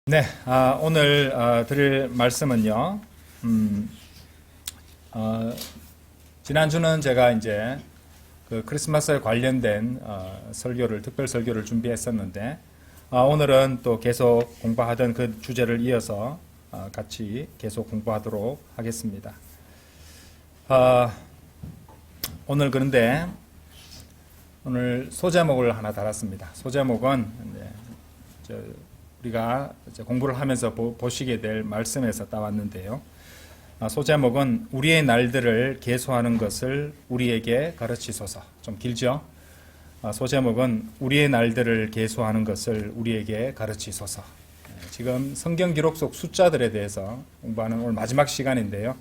네, 오늘 드릴 말씀은요. 어, 지난주는 제가 이제 그 크리스마스에 관련된 설교를 특별 설교를 준비했었는데 오늘은 또 계속 공부하던 그 주제를 이어서 같이 계속 공부하도록 하겠습니다. 오늘 그런데 오늘 소제목을 하나 달았습니다. 소제목은 우리가 공부를 하면서 보시게 될 말씀에서 따왔는데요. 소제목은 우리의 날들을 계수하는 것을 우리에게 가르치소서. 좀 길죠? 소제목은 우리의 날들을 계수하는 것을 우리에게 가르치소서. 지금 성경 기록 속 숫자들에 대해서 공부하는 오늘 마지막 시간인데요.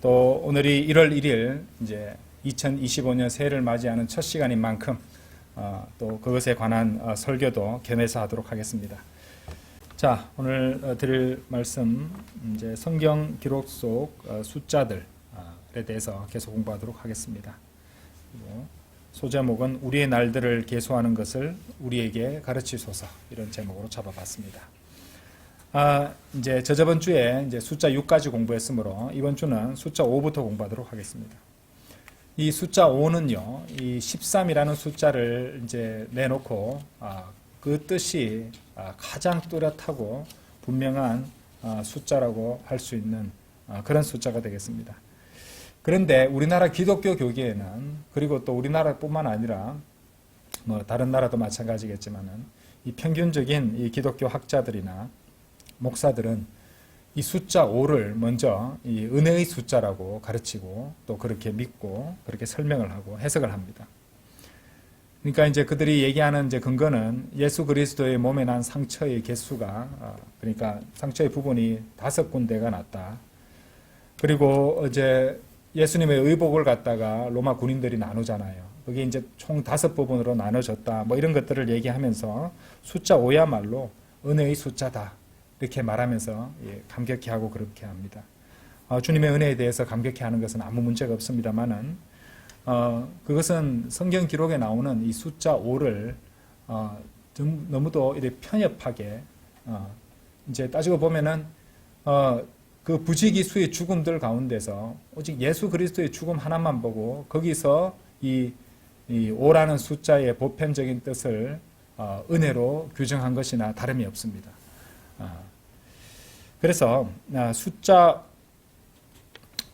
또 오늘이 1월 1일 이제 2025년 새해를 맞이하는 첫 시간인 만큼 또 그것에 관한 설교도 겸해서 하도록 하겠습니다. 자, 오늘 드릴 말씀 이제 성경 기록 속 숫자들에 대해서 계속 공부하도록 하겠습니다. 소제목은 우리의 날들을 계수하는 것을 우리에게 가르치소서, 이런 제목으로 잡아봤습니다. 이제 저번 주에 이제 숫자 6까지 공부했으므로 이번 주는 숫자 5부터 공부하도록 하겠습니다. 이 숫자 5는요, 이 13이라는 숫자를 이제 내놓고 그 뜻이 가장 뚜렷하고 분명한 숫자라고 할 수 있는 그런 숫자가 되겠습니다. 그런데 우리나라 기독교 교계에는, 그리고 또 우리나라뿐만 아니라 뭐 다른 나라도 마찬가지겠지만은, 이 평균적인 이 기독교 학자들이나 목사들은 이 숫자 5를 먼저 이 은혜의 숫자라고 가르치고 또 그렇게 믿고 그렇게 설명을 하고 해석을 합니다. 그러니까 이제 그들이 얘기하는 이제 근거는 예수 그리스도의 몸에 난 상처의 개수가, 그러니까 상처의 부분이 5군데가 났다. 그리고 이제 예수님의 의복을 갖다가 로마 군인들이 나누잖아요. 그게 이제 총 5부분으로 나눠졌다. 뭐 이런 것들을 얘기하면서 숫자 5야말로 은혜의 숫자다, 이렇게 말하면서 감격해 하고 그렇게 합니다. 주님의 은혜에 대해서 감격해 하는 것은 아무 문제가 없습니다만은, 그것은 성경 기록에 나오는 이 숫자 5를 너무도 이렇게 편협하게, 이제 따지고 보면은 그 부지기수의 죽음들 가운데서 오직 예수 그리스도의 죽음 하나만 보고 거기서 이 5라는 숫자의 보편적인 뜻을 은혜로 규정한 것이나 다름이 없습니다. 그래서 숫자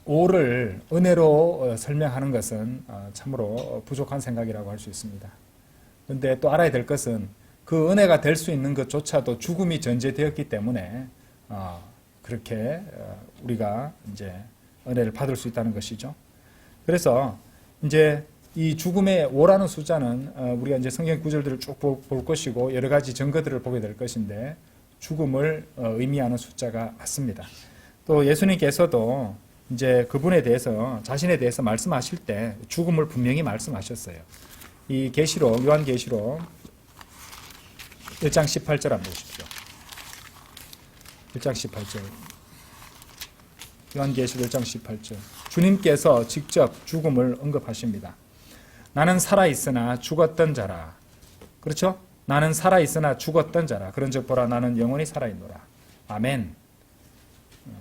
5를 은혜로 설명하는 것은 참으로 부족한 생각이라고 할 수 있습니다. 그런데 또 알아야 될 것은 그 은혜가 될 수 있는 것조차도 죽음이 전제되었기 때문에 그렇게 우리가 이제 은혜를 받을 수 있다는 것이죠. 그래서 이제 이 죽음의 5라는 숫자는 우리가 이제 성경 구절들을 쭉 볼 것이고 여러 가지 증거들을 보게 될 것인데, 죽음을 의미하는 숫자가 맞습니다. 또 예수님께서도 이제 그분에 대해서, 자신에 대해서 말씀하실 때 죽음을 분명히 말씀하셨어요. 이 계시록, 요한계시록 1장 18절 한번 보십시오. 1장 18절. 요한계시록 1장 18절. 주님께서 직접 죽음을 언급하십니다. 나는 살아있으나 죽었던 자라. 그렇죠? 나는 살아있으나 죽었던 자라. 그런즉 보라, 나는 영원히 살아있노라. 아멘.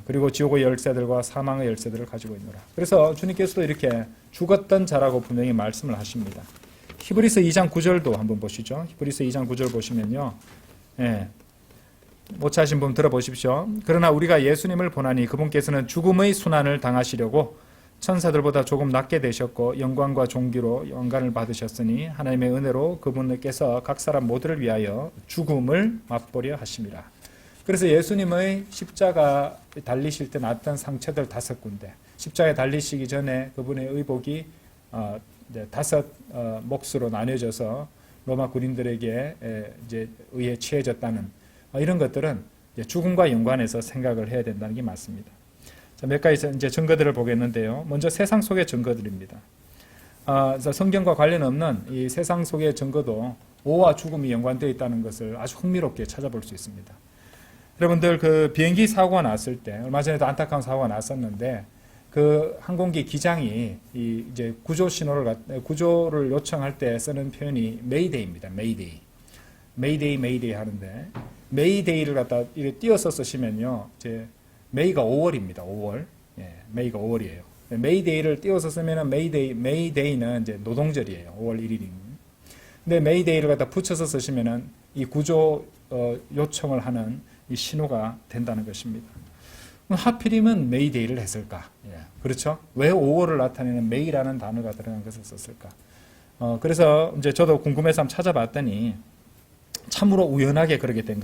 그리고 지옥의 열쇠들과 사망의 열쇠들을 가지고 있노라. 그래서 주님께서도 이렇게 죽었던 자라고 분명히 말씀을 하십니다. 히브리서 2장 9절도 한번 보시죠. 히브리서 2장 9절 보시면요, 못 찾으신 분 들어보십시오. 그러나 우리가 예수님을 보나니 그분께서는 죽음의 순환을 당하시려고 천사들보다 조금 낮게 되셨고 영광과 존귀로 영광을 받으셨으니 하나님의 은혜로 그분께서 각 사람 모두를 위하여 죽음을 맛보려 하심이라. 그래서 예수님의 십자가 달리실 때 났던 상처들 5군데, 십자가에 달리시기 전에 그분의 의복이 5 몫으로 나뉘어져서 로마 군인들에게 이제 의해 취해졌다는 이런 것들은 이제 죽음과 연관해서 생각을 해야 된다는 게 맞습니다. 자, 몇 가지 이제 증거들을 보겠는데요. 먼저 세상 속의 증거들입니다. 성경과 관련 없는 이 세상 속의 증거도 5와 죽음이 연관되어 있다는 것을 아주 흥미롭게 찾아볼 수 있습니다. 여러분들 그 비행기 사고가 났을 때, 얼마 전에도 안타까운 사고가 났었는데, 그 항공기 기장이 이제 구조를 요청할 때 쓰는 표현이 메이데이입니다. 메이데이 하는데, 메이데이를 갖다 이렇게 띄어서 쓰시면요, 이제 메이가 5월입니다. 5월. 예, 메이가 5월이에요. 메이데이를 띄어서 쓰면은 메이데이는 이제 노동절이에요. 5월 1일인. 근데 메이데이를 갖다 붙여서 쓰시면은 이 구조 요청을 하는 이 신호가 된다는 것입니다. 그럼 하필이면 메이데이를 했을까? 예, 그렇죠? 왜 5월을 나타내는 메이라는 단어가 들어간 것을 썼을까? 그래서 이제 저도 궁금해서 한번 찾아봤더니 참으로 우연하게 그렇게 된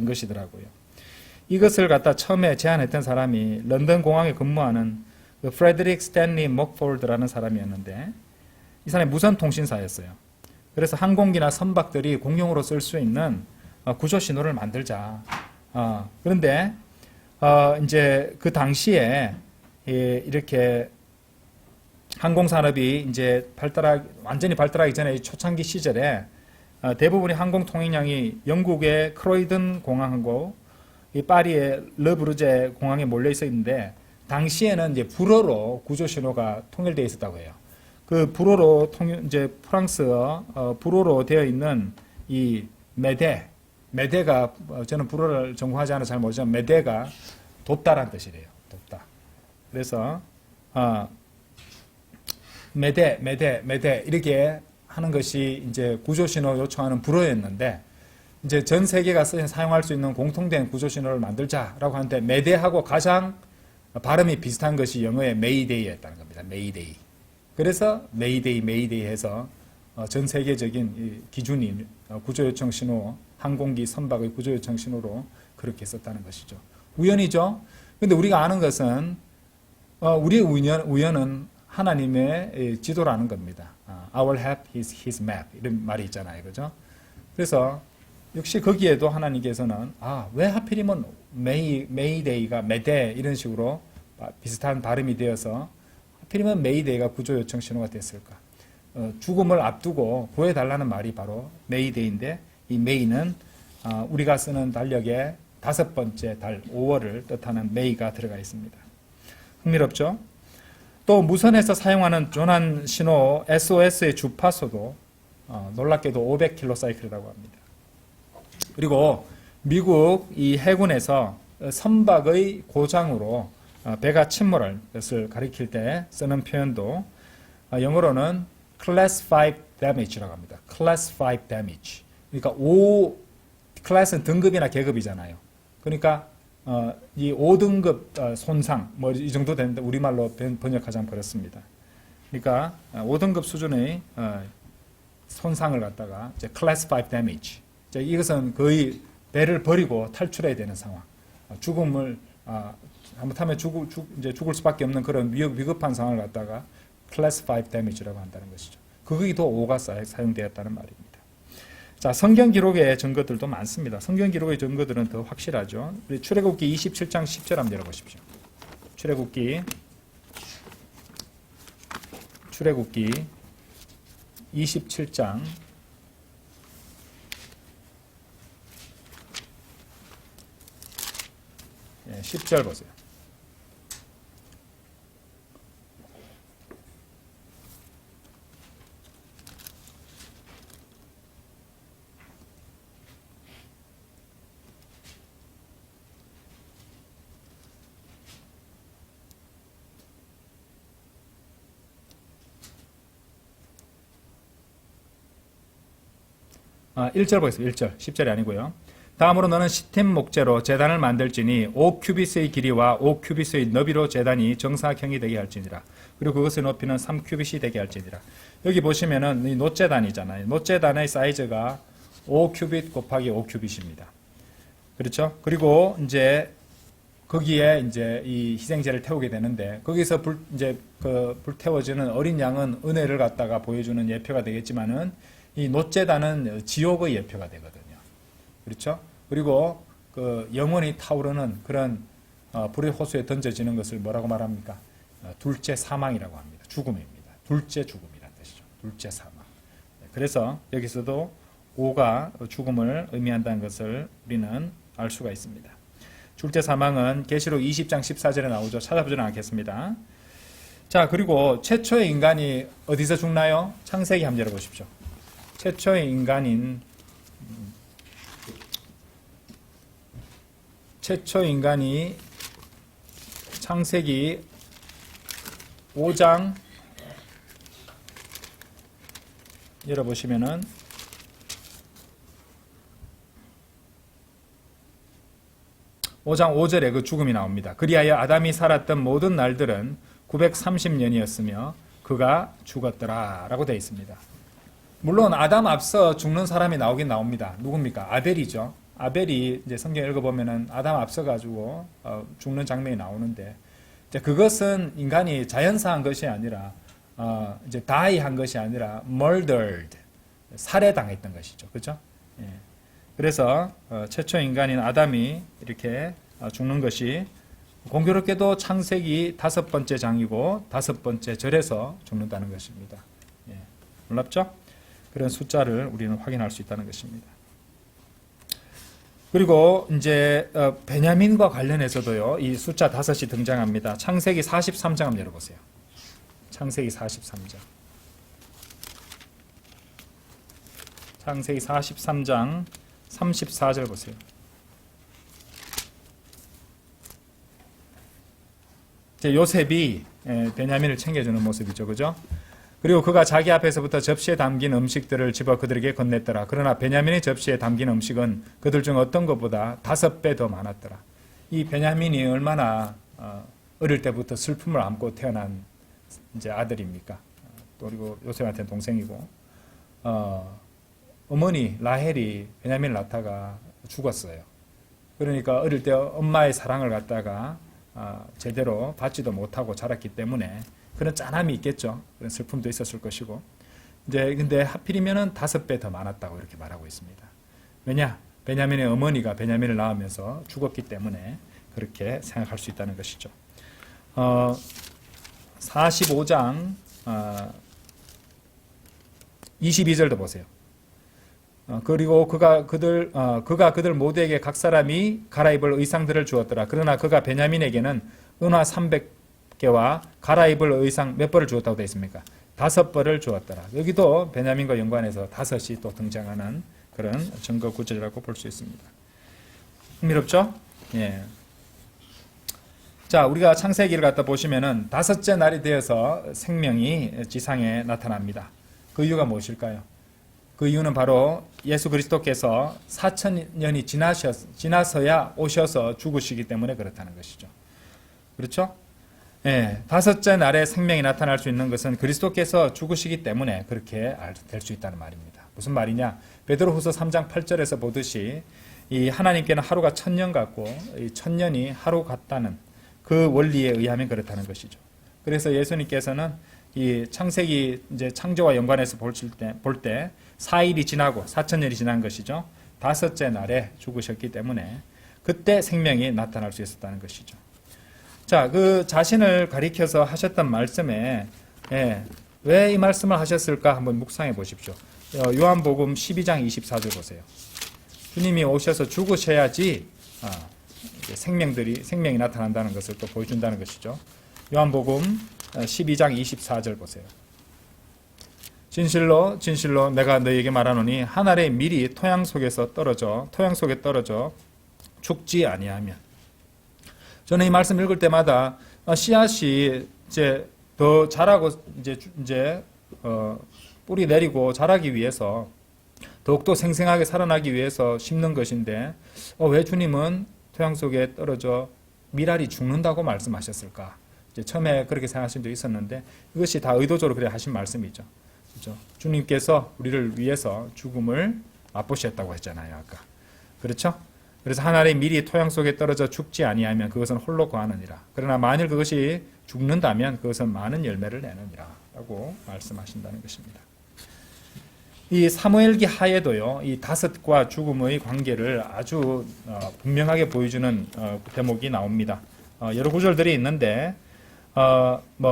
것이더라고요. 이것을 갖다 처음에 제안했던 사람이 런던 공항에 근무하는 그 프레드릭 스탠리 먹폴드라는 사람이었는데 이 사람이 무선 통신사였어요. 그래서 항공기나 선박들이 공용으로 쓸 수 있는 구조 신호를 만들자. 그런데 이제 그 당시에 이렇게 항공산업이 이제 완전히 발달하기 전에 초창기 시절에 대부분의 항공 통행량이 영국의 크로이든 공항하고 이 파리의 르브르제 공항에 몰려 있었는데 당시에는 이제 불어로 구조 신호가 통일되어 있었다고 해요. 그 불어로 이제 프랑스어 불어로 되어 있는 이 메데가 저는 불어를 전공하지 않아서 잘 모르지만 메데가 돕다라는 뜻이래요. 돕다. 그래서 메데 이렇게 하는 것이 이제 구조 신호 요청하는 불어였는데 이제 전 세계가 사용할 수 있는 공통된 구조 신호를 만들자라고 하는데 메데하고 가장 발음이 비슷한 것이 영어의 메이데이였다는 겁니다. 메이데이. 그래서 메이데이 해서 전 세계적인 기준인 구조 요청 신호, 항공기 선박의 구조 요청 신호로 그렇게 썼다는 것이죠. 우연이죠. 근데 우리가 아는 것은 우리의 우연은 하나님의 지도라는 겁니다. Our help is His map 이런 말이 있잖아요, 그죠? 그래서 역시 거기에도 하나님께서는 왜 하필이면 메이데이가 메데 이런 식으로 비슷한 발음이 되어서 하필이면 메이데이가 구조 요청 신호가 됐을까? 죽음을 앞두고 구해달라는 말이 바로 메이데이인데 이 메이는 우리가 쓰는 달력의 5번째 달 5월을 뜻하는 메이가 들어가 있습니다. 흥미롭죠? 또 무선에서 사용하는 조난 신호 SOS의 주파수도 놀랍게도 500kHz라고 합니다. 그리고 미국 이 해군에서 선박의 고장으로 배가 침몰할 것을 가리킬 때 쓰는 표현도 영어로는 Class 5 Damage라고 합니다. Class 5 Damage. 그러니까 클래스는 등급이나 계급이잖아요. 그러니까 이 5등급 손상 뭐 이 정도 되는데 우리말로 번역하자면 그렇습니다. 그러니까 5등급 수준의 손상을 갖다가 이제 Class 5 Damage. 이것은 거의 배를 버리고 탈출해야 되는 상황. 죽음을 잘못하면 죽을 수밖에 없는 그런 위급한 상황을 갖다가 Class 5 Damage라고 한다는 것이죠. 거기도 5가 사용되었다는 말입니다. 자, 성경 기록의 증거들도 많습니다. 성경 기록의 증거들은 더 확실하죠. 우리 출애굽기 27장 10절 한번 열어보십시오. 출애굽기 27장 10절 보세요. 아, 1절 보겠습니다. 1절. 10절이 아니고요. 다음으로 너는 시팀 목재로 제단을 만들지니 5큐빗의 길이와 5큐빗의 너비로 제단이 정사각형이 되게 할지니라. 그리고 그것의 높이는 3큐빗이 되게 할지니라. 여기 보시면은 이 놋제단이잖아요. 놋제단의 사이즈가 5큐빗 곱하기 5큐빗입니다. 그렇죠? 그리고 이제 거기에 이제 이 희생제를 태우게 되는데 거기서 불 태워지는 어린 양은 은혜를 갖다가 보여주는 예표가 되겠지만은 이 놋제단은 지옥의 예표가 되거든요. 그렇죠? 그리고 그 영원히 타오르는 그런 불의 호수에 던져지는 것을 뭐라고 말합니까? 둘째 사망이라고 합니다. 죽음입니다. 둘째 죽음이라는 뜻이죠. 둘째 사망. 그래서 여기서도 5가 죽음을 의미한다는 것을 우리는 알 수가 있습니다. 둘째 사망은 계시록 20장 14절에 나오죠. 찾아보지는 않겠습니다. 자, 그리고 최초의 인간이 어디서 죽나요? 창세기 한번 열어보십시오. 최초의 인간인 최초 인간이 창세기 5장 열어보시면은 5장 5절에 그 죽음이 나옵니다. 그리하여 아담이 살았던 모든 날들은 930년이었으며 그가 죽었더라 라고 되어 있습니다. 물론 아담 앞서 죽는 사람이 나오긴 나옵니다. 누굽니까? 아벨이죠. 아벨이 이제 성경 읽어보면은 아담 앞서 가지고 죽는 장면이 나오는데, 이제 그것은 인간이 자연사한 것이 아니라 이제 다이한 것이 아니라 murdered, 살해당했던 것이죠. 그렇죠? 예. 그래서 최초 인간인 아담이 이렇게 죽는 것이 공교롭게도 창세기 5번째 장이고 5번째 절에서 죽는다는 것입니다. 예. 놀랍죠? 그런 숫자를 우리는 확인할 수 있다는 것입니다. 그리고 이제 베냐민과 관련해서도요, 이 숫자 5이 등장합니다. 창세기 43장 한번 열어보세요. 창세기 43장. 창세기 43장 34절 보세요. 요셉이 베냐민을 챙겨주는 모습이죠. 그죠? 그리고 그가 자기 앞에서부터 접시에 담긴 음식들을 집어 그들에게 건넸더라. 그러나 베냐민의 접시에 담긴 음식은 그들 중 어떤 것보다 5배 더 많았더라. 이 베냐민이 얼마나 어릴 때부터 슬픔을 안고 태어난 이제 아들입니까? 또 그리고 요셉한테는 동생이고, 어머니 라헬이 베냐민을 낳다가 죽었어요. 그러니까 어릴 때 엄마의 사랑을 갖다가 제대로 받지도 못하고 자랐기 때문에 그런 짠함이 있겠죠. 그런 슬픔도 있었을 것이고, 이제 근데 하필이면은 5배 더 많았다고 이렇게 말하고 있습니다. 왜냐? 베냐민의 어머니가 베냐민을 낳으면서 죽었기 때문에 그렇게 생각할 수 있다는 것이죠. 45장 22절도 보세요. 그리고 그가 그들 모두에게 각 사람이 갈아입을 의상들을 주었더라. 그러나 그가 베냐민에게는 은화 300개와 갈아입을 의상 몇 벌을 주었다고 되어 있습니까? 5벌을 주었더라. 여기도 베냐민과 연관해서 5이 또 등장하는 그런 증거 구절이라고 볼 수 있습니다. 흥미롭죠? 예. 자, 우리가 창세기를 갖다 보시면은 5째 날이 되어서 생명이 지상에 나타납니다. 그 이유가 무엇일까요? 그 이유는 바로 예수 그리스도께서 4,000년이 지나서야 오셔서 죽으시기 때문에 그렇다는 것이죠. 그렇죠? 예, 5째 날에 생명이 나타날 수 있는 것은 그리스도께서 죽으시기 때문에 그렇게 될 수 있다는 말입니다. 무슨 말이냐? 베드로후서 3장 8절에서 보듯이 이 하나님께는 하루가 1000년 같고 이 1000년이 하루 같다는 그 원리에 의하면 그렇다는 것이죠. 그래서 예수님께서는 이 창세기 이제 창조와 연관해서 볼 때 4일이 지나고 4,000년이 지난 것이죠. 5째 날에 죽으셨기 때문에 그때 생명이 나타날 수 있었다는 것이죠. 자, 그 자신을 가리켜서 하셨던 말씀에 왜 이 말씀을 하셨을까 한번 묵상해 보십시오. 요한복음 12장 24절 보세요. 주님이 오셔서 죽으셔야지 생명이 나타난다는 것을 또 보여준다는 것이죠. 요한복음 12장 24절 보세요. 진실로 진실로 내가 너희에게 말하노니 한 알의 밀이 토양 속에 떨어져 죽지 아니하면. 저는 이 말씀 읽을 때마다 씨앗이 이제 더 자라고 이제 뿌리 내리고 자라기 위해서 더욱더 생생하게 살아나기 위해서 심는 것인데 왜 주님은 토양 속에 떨어져 밀알이 죽는다고 말씀하셨을까? 이제 처음에 그렇게 생각하신 적이 있었는데 이것이 다 의도적으로 그래 하신 말씀이죠. 그렇죠? 주님께서 우리를 위해서 죽음을 맛보셨다고 했잖아요, 아까. 그렇죠? 그래서 한 알의 밀이 토양 속에 떨어져 죽지 아니하면 그것은 홀로 거하느니라. 그러나 만일 그것이 죽는다면 그것은 많은 열매를 내느니라 라고 말씀하신다는 것입니다. 이 사무엘기 하에도요, 이 5과 죽음의 관계를 아주 분명하게 보여주는 대목이 나옵니다. 여러 구절들이 있는데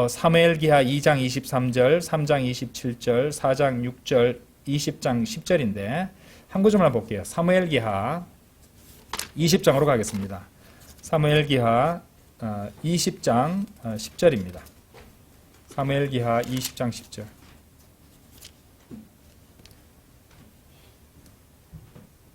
사무엘기하 2장 23절, 3장 27절, 4장 6절, 20장 10절인데 한 구절만 볼게요. 사무엘기하 20장으로 가겠습니다. 사무엘기하 20장 10절입니다. 사무엘기하 20장 10절.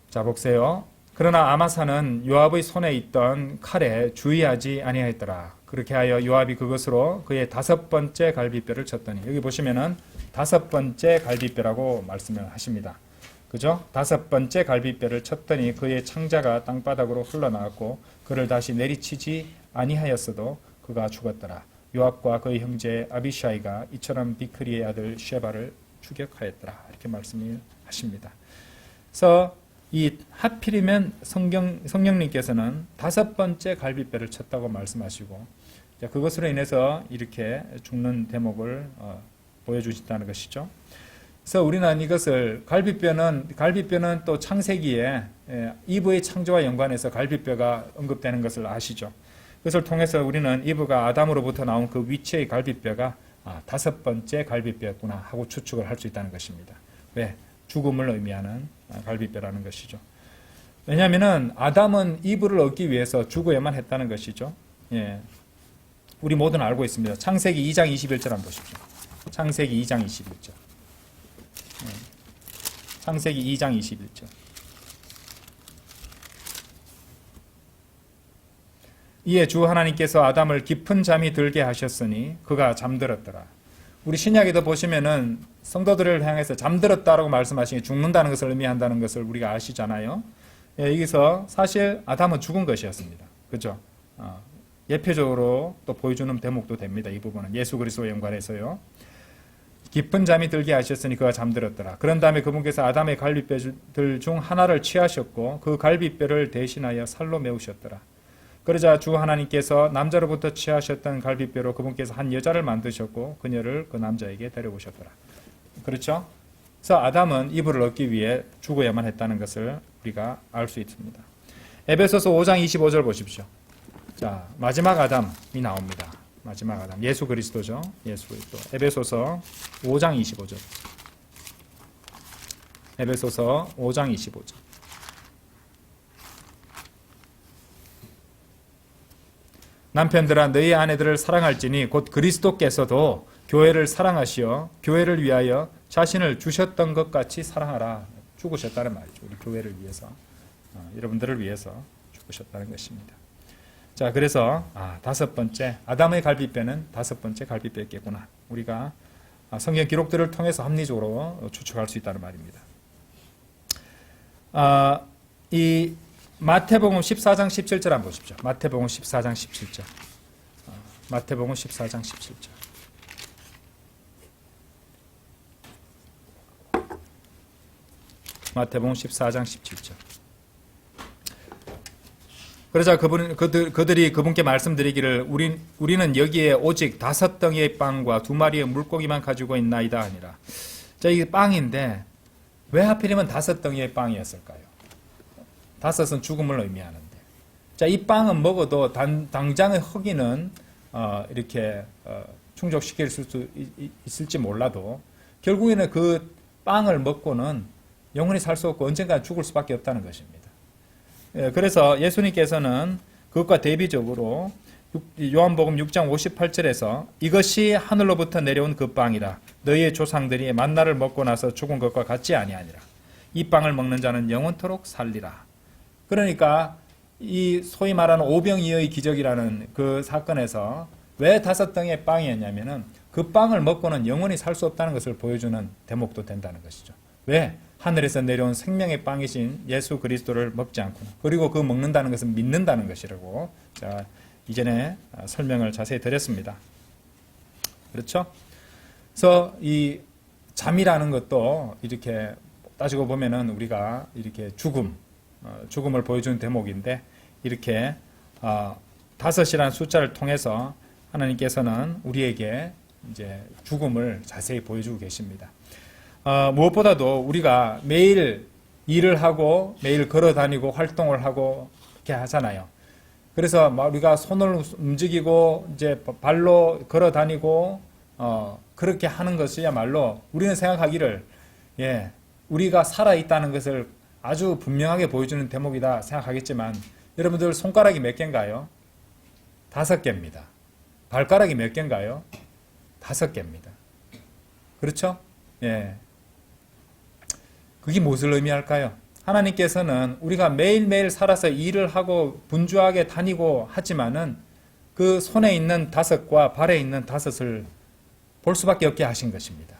자, 보세요. 그러나 아마사는 요압의 손에 있던 칼에 주의하지 아니하였더라. 그렇게 하여 요압이 그것으로 그의 5번째 갈비뼈를 쳤더니, 여기 보시면은 5번째 갈비뼈라고 말씀을 하십니다. 그죠? 5번째 갈비뼈를 쳤더니 그의 창자가 땅바닥으로 흘러나왔고 그를 다시 내리치지 아니하였어도 그가 죽었더라. 요압과 그의 형제 아비샤이가 이처럼 비크리의 아들 쉐바를 추격하였더라. 이렇게 말씀을 하십니다. 그래서 이 하필이면 성령님께서는 5번째 갈비뼈를 쳤다고 말씀하시고, 그것으로 인해서 이렇게 죽는 대목을 보여주신다는 것이죠. 그래서 우리는 이것을 갈비뼈는 또 창세기에 이브의 창조와 연관해서 갈비뼈가 언급되는 것을 아시죠. 그것을 통해서 우리는 이브가 아담으로부터 나온 그 위치의 갈비뼈가 5번째 갈비뼈였구나 하고 추측을 할 수 있다는 것입니다. 왜? 죽음을 의미하는 갈비뼈라는 것이죠. 왜냐하면 아담은 이브를 얻기 위해서 죽어야만 했다는 것이죠. 예. 우리 모두는 알고 있습니다. 창세기 2장 21절 한번 보십시오. 창세기 2장 21절. 창세기 2장 21절. 이에 주 하나님께서 아담을 깊은 잠이 들게 하셨으니 그가 잠들었더라. 우리 신약에도 보시면은 성도들을 향해서 잠들었다라고 말씀하시니 죽는다는 것을 의미한다는 것을 우리가 아시잖아요. 예, 여기서 사실 아담은 죽은 것이었습니다. 그죠? 예표적으로 또 보여주는 대목도 됩니다. 이 부분은 예수 그리스도와 연관해서요. 깊은 잠이 들게 하셨으니 그가 잠들었더라. 그런 다음에 그분께서 아담의 갈비뼈들 중 하나를 취하셨고 그 갈비뼈를 대신하여 살로 메우셨더라. 그러자 주 하나님께서 남자로부터 취하셨던 갈비뼈로 그분께서 한 여자를 만드셨고 그녀를 그 남자에게 데려오셨더라. 그렇죠? 그래서 아담은 이브를 얻기 위해 죽어야만 했다는 것을 우리가 알 수 있습니다. 에베소서 5장 25절 보십시오. 자, 마지막 아담이 나옵니다. 마지막 아담, 예수 그리스도죠. 예수 그리스도. 에베소서 5장 25절. 에베소서 5장 25절. 남편들아 너희 아내들을 사랑할지니 곧 그리스도께서도 교회를 사랑하시어 교회를 위하여 자신을 주셨던 것 같이 사랑하라. 죽으셨다는 말이죠. 우리 교회를 위해서, 여러분들을 위해서 죽으셨다는 것입니다. 자, 그래서 5번째 아담의 갈비뼈는 5번째 갈비뼈였겠구나. 우리가 성경 기록들을 통해서 합리적으로 추측할 수 있다는 말입니다. 이 마태복음 14장 17절 한번 보십시오. 마태복음 14장 17절. 마태복음 14장 17절. 마태복음 14장 17절. 그러자 그들이 그분께 말씀드리기를 우리는 여기에 오직 5덩이의 빵과 2마리의 물고기만 가지고 있나이다 하니라. 자, 이게 빵인데 왜 하필이면 5덩이의 빵이었을까요? 5은 죽음을 의미하는데. 자, 이 빵은 먹어도 당장의 허기는 이렇게 충족시킬 수 있을지 몰라도 결국에는 그 빵을 먹고는 영원히 살 수 없고 언젠가 죽을 수밖에 없다는 것입니다. 그래서 예수님께서는 그것과 대비적으로 요한복음 6장 58절에서 이것이 하늘로부터 내려온 그 빵이라 너희의 조상들이 만나를 먹고 나서 죽은 것과 같지 아니하니라. 이 빵을 먹는 자는 영원토록 살리라. 그러니까 이 소위 말하는 오병이어의 기적이라는 그 사건에서 왜 5덩이의 빵이었냐면은 그 빵을 먹고는 영원히 살 수 없다는 것을 보여주는 대목도 된다는 것이죠. 왜? 하늘에서 내려온 생명의 빵이신 예수 그리스도를 먹지 않구나. 그리고 그 먹는다는 것은 믿는다는 것이라고 제가 이전에 설명을 자세히 드렸습니다. 그렇죠? 그래서 이 잠이라는 것도 이렇게 따지고 보면은 우리가 이렇게 죽음을 보여주는 대목인데 이렇게 5이라는 숫자를 통해서 하나님께서는 우리에게 이제 죽음을 자세히 보여주고 계십니다. 무엇보다도 우리가 매일 일을 하고 매일 걸어 다니고 활동을 하고 이렇게 하잖아요. 그래서 우리가 손을 움직이고 이제 발로 걸어 다니고 그렇게 하는 것이야말로 우리는 생각하기를 우리가 살아 있다는 것을 아주 분명하게 보여주는 대목이다 생각하겠지만 여러분들 손가락이 몇 개인가요? 5개입니다. 발가락이 몇 개인가요? 5개입니다. 그렇죠? 예. 그게 무엇을 의미할까요? 하나님께서는 우리가 매일매일 살아서 일을 하고 분주하게 다니고 하지만은 그 손에 있는 5과 발에 있는 5을 볼 수밖에 없게 하신 것입니다.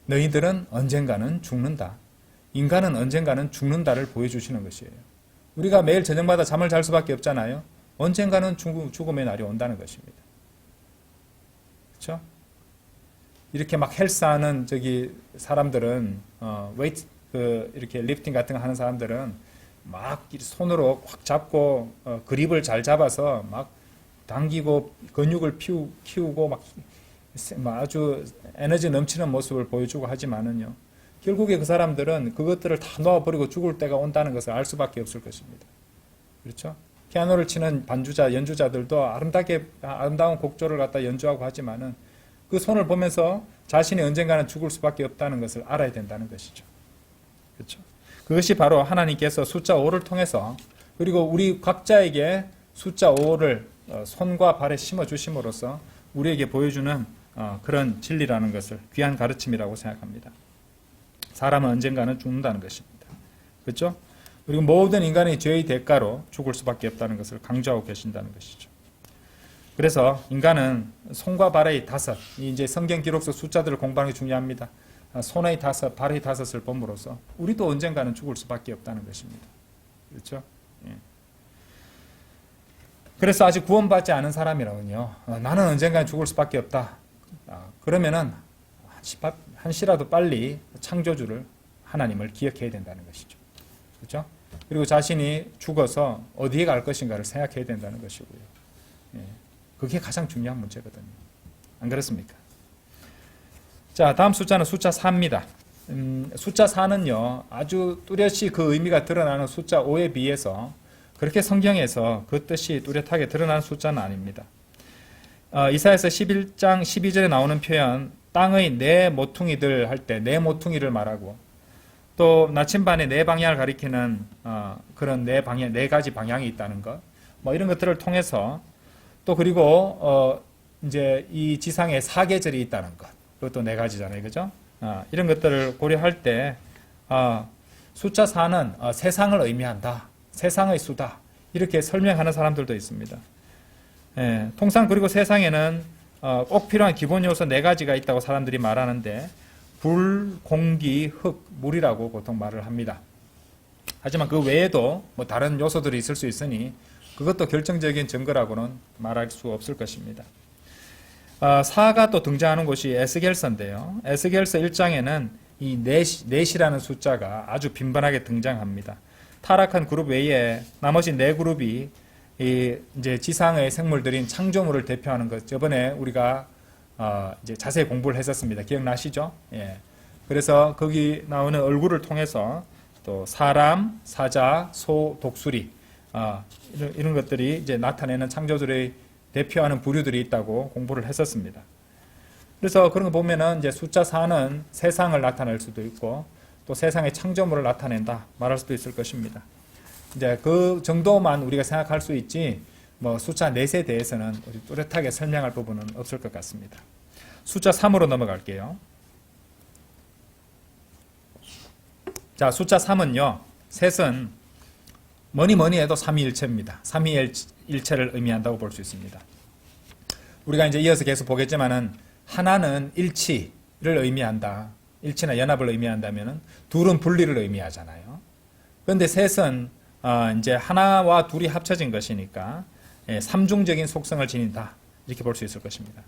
너희들은 언젠가는 죽는다. 인간은 언젠가는 죽는다를 보여주시는 것이에요. 우리가 매일 저녁마다 잠을 잘 수밖에 없잖아요. 언젠가는 죽음의 날이 온다는 것입니다. 그렇죠? 이렇게 막 헬스하는 사람들은 웨이트 이렇게 리프팅 같은 거 하는 사람들은 막 손으로 꽉 잡고 그립을 잘 잡아서 막 당기고 근육을 키우고 막 아주 에너지 넘치는 모습을 보여주고 하지만은요. 결국에 그 사람들은 그것들을 다 놓아버리고 죽을 때가 온다는 것을 알 수밖에 없을 것입니다. 그렇죠? 피아노를 치는 연주자들도 아름다운 곡조를 갖다 연주하고 하지만은 그 손을 보면서 자신이 언젠가는 죽을 수밖에 없다는 것을 알아야 된다는 것이죠. 그렇죠? 그것이 바로 하나님께서 숫자 5를 통해서 그리고 우리 각자에게 숫자 5를 손과 발에 심어 주심으로써 우리에게 보여주는 그런 진리라는 것을 귀한 가르침이라고 생각합니다. 사람은 언젠가는 죽는다는 것입니다. 그렇죠? 그리고 모든 인간의 죄의 대가로 죽을 수밖에 없다는 것을 강조하고 계신다는 것이죠. 그래서 인간은 손과 발의 5, 이제 성경 기록서 숫자들을 공부하는 게 중요합니다. 손의 5, 발의 5을 봄으로써 우리도 언젠가는 죽을 수밖에 없다는 것입니다. 그렇죠? 예. 그래서 아직 구원받지 않은 사람이라면요, 나는 언젠가는 죽을 수밖에 없다. 그러면은 한시라도 빨리 창조주를 하나님을 기억해야 된다는 것이죠. 그렇죠? 그리고 자신이 죽어서 어디에 갈 것인가를 생각해야 된다는 것이고요. 예. 그게 가장 중요한 문제거든요. 안 그렇습니까? 자, 다음 숫자는 숫자 4입니다. 숫자 4는요, 아주 뚜렷이 그 의미가 드러나는 숫자 5에 비해서 그렇게 성경에서 그 뜻이 뚜렷하게 드러나는 숫자는 아닙니다. 이사야서 11장 12절에 나오는 표현, 땅의 네 모퉁이들 할 때 네 모퉁이를 말하고 또 나침반의 네 방향을 가리키는 그런 네 가지 방향이 있다는 것, 뭐 이런 것들을 통해서 또 그리고 이제 이 지상에 사계절이 있다는 것, 그것도 네 가지잖아요, 그죠? 이런 것들을 고려할 때 숫자 4는 세상을 의미한다, 세상의 수다 이렇게 설명하는 사람들도 있습니다. 예, 통상 그리고 세상에는 꼭 필요한 기본 요소 4가지가 있다고 사람들이 말하는데 불, 공기, 흙, 물이라고 보통 말을 합니다. 하지만 그 외에도 뭐 다른 요소들이 있을 수 있으니 그것도 결정적인 증거라고는 말할 수 없을 것입니다. 4가 또 등장하는 곳이 에스겔서인데요. 에스겔서 1장에는 이 넷이라는 숫자가 아주 빈번하게 등장합니다. 타락한 그룹 외에 나머지 4그룹이 이제 지상의 생물들인 창조물을 대표하는 것. 저번에 우리가 이제 자세히 공부를 했었습니다. 기억나시죠? 예. 그래서 거기 나오는 얼굴을 통해서 또 사람, 사자, 소, 독수리 이런 것들이 이제 나타내는 창조들의 대표하는 부류들이 있다고 공부를 했었습니다. 그래서 그런 거 보면은 이제 숫자 4는 세상을 나타낼 수도 있고 또 세상의 창조물을 나타낸다 말할 수도 있을 것입니다. 이제 그 정도만 우리가 생각할 수 있지 뭐 숫자 넷에 대해서는 뚜렷하게 설명할 부분은 없을 것 같습니다. 숫자 3으로 넘어갈게요. 자, 숫자 3은요. 셋은 뭐니 해도 삼위일체입니다. 삼위일체를 의미한다고 볼 수 있습니다. 우리가 이제 이어서 계속 보겠지만은 하나는 일치를 의미한다. 일치나 연합을 의미한다면은 둘은 분리를 의미하잖아요. 그런데 셋은 이제 하나와 둘이 합쳐진 것이니까 삼중적인 속성을 지닌다. 이렇게 볼 수 있을 것입니다.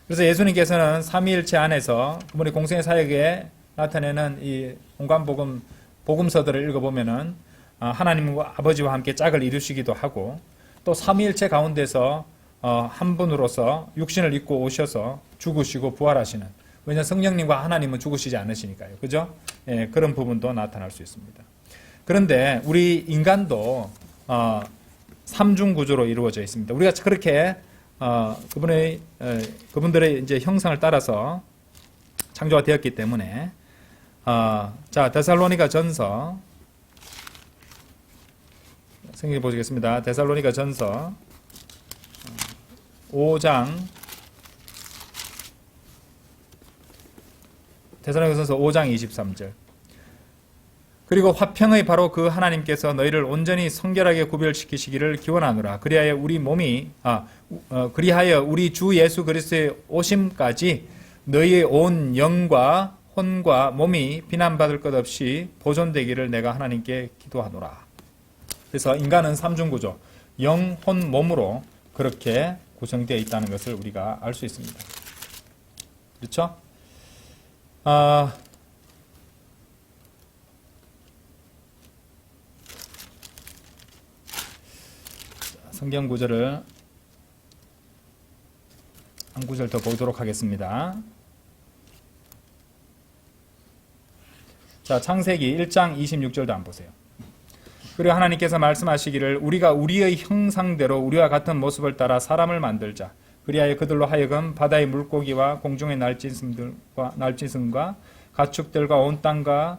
그래서 예수님께서는 삼위일체 안에서 그분의 공생의 사역에 나타내는 이 공관복음 복음서들을 읽어보면은 하나님과 아버지와 함께 짝을 이루시기도 하고 또 삼위일체 가운데서 한 분으로서 육신을 입고 오셔서 죽으시고 부활하시는, 왜냐하면 성령님과 하나님은 죽으시지 않으시니까요. 그죠? 예, 그런 부분도 나타날 수 있습니다. 그런데 우리 인간도 삼중 구조로 이루어져 있습니다. 우리가 그렇게 그분들의 이제 형상을 따라서 창조가 되었기 때문에 자, 데살로니가 전서 성경 보시겠습니다. 데살로니가 전서 5장 데살로니가 전서 5장 23절. 그리고 화평의 바로 그 하나님께서 너희를 온전히 성결하게 구별시키시기를 기원하노라. 그리하여 우리 주 예수 그리스도의 오심까지 너희의 온 영과 혼과 몸이 비난받을 것 없이 보존되기를 내가 하나님께 기도하노라. 그래서 인간은 삼중구조, 영, 혼, 몸으로 그렇게 구성되어 있다는 것을 우리가 알 수 있습니다. 그렇죠? 성경 구절을 한 구절 더 보도록 하겠습니다. 자, 창세기 1장 26절도 한번 보세요. 그리고 하나님께서 말씀하시기를 우리가 우리의 형상대로 우리와 같은 모습을 따라 사람을 만들자. 그리하여 그들로 하여금 바다의 물고기와 공중의 날짐승과 가축들과 온 땅과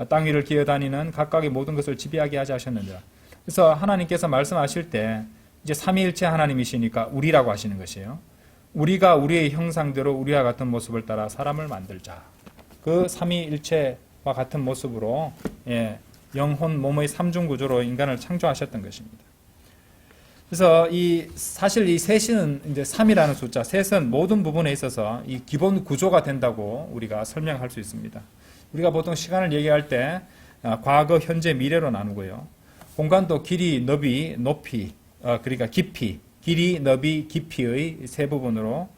땅 위를 기어다니는 각각의 모든 것을 지배하게 하자 하셨느니라. 그래서 하나님께서 말씀하실 때 이제 삼위일체 하나님이시니까 우리라고 하시는 것이에요. 우리가 우리의 형상대로 우리와 같은 모습을 따라 사람을 만들자. 그 삼위일체와 같은 모습으로 영혼, 몸의 삼중구조로 인간을 창조하셨던 것입니다. 그래서 사실 이 셋은 이제 3이라는 숫자, 셋은 모든 부분에 있어서 이 기본 구조가 된다고 우리가 설명할 수 있습니다. 우리가 보통 시간을 얘기할 때 과거, 현재, 미래로 나누고요. 공간도 길이, 너비, 높이, 그러니까 깊이, 길이, 너비, 깊이의 세 부분으로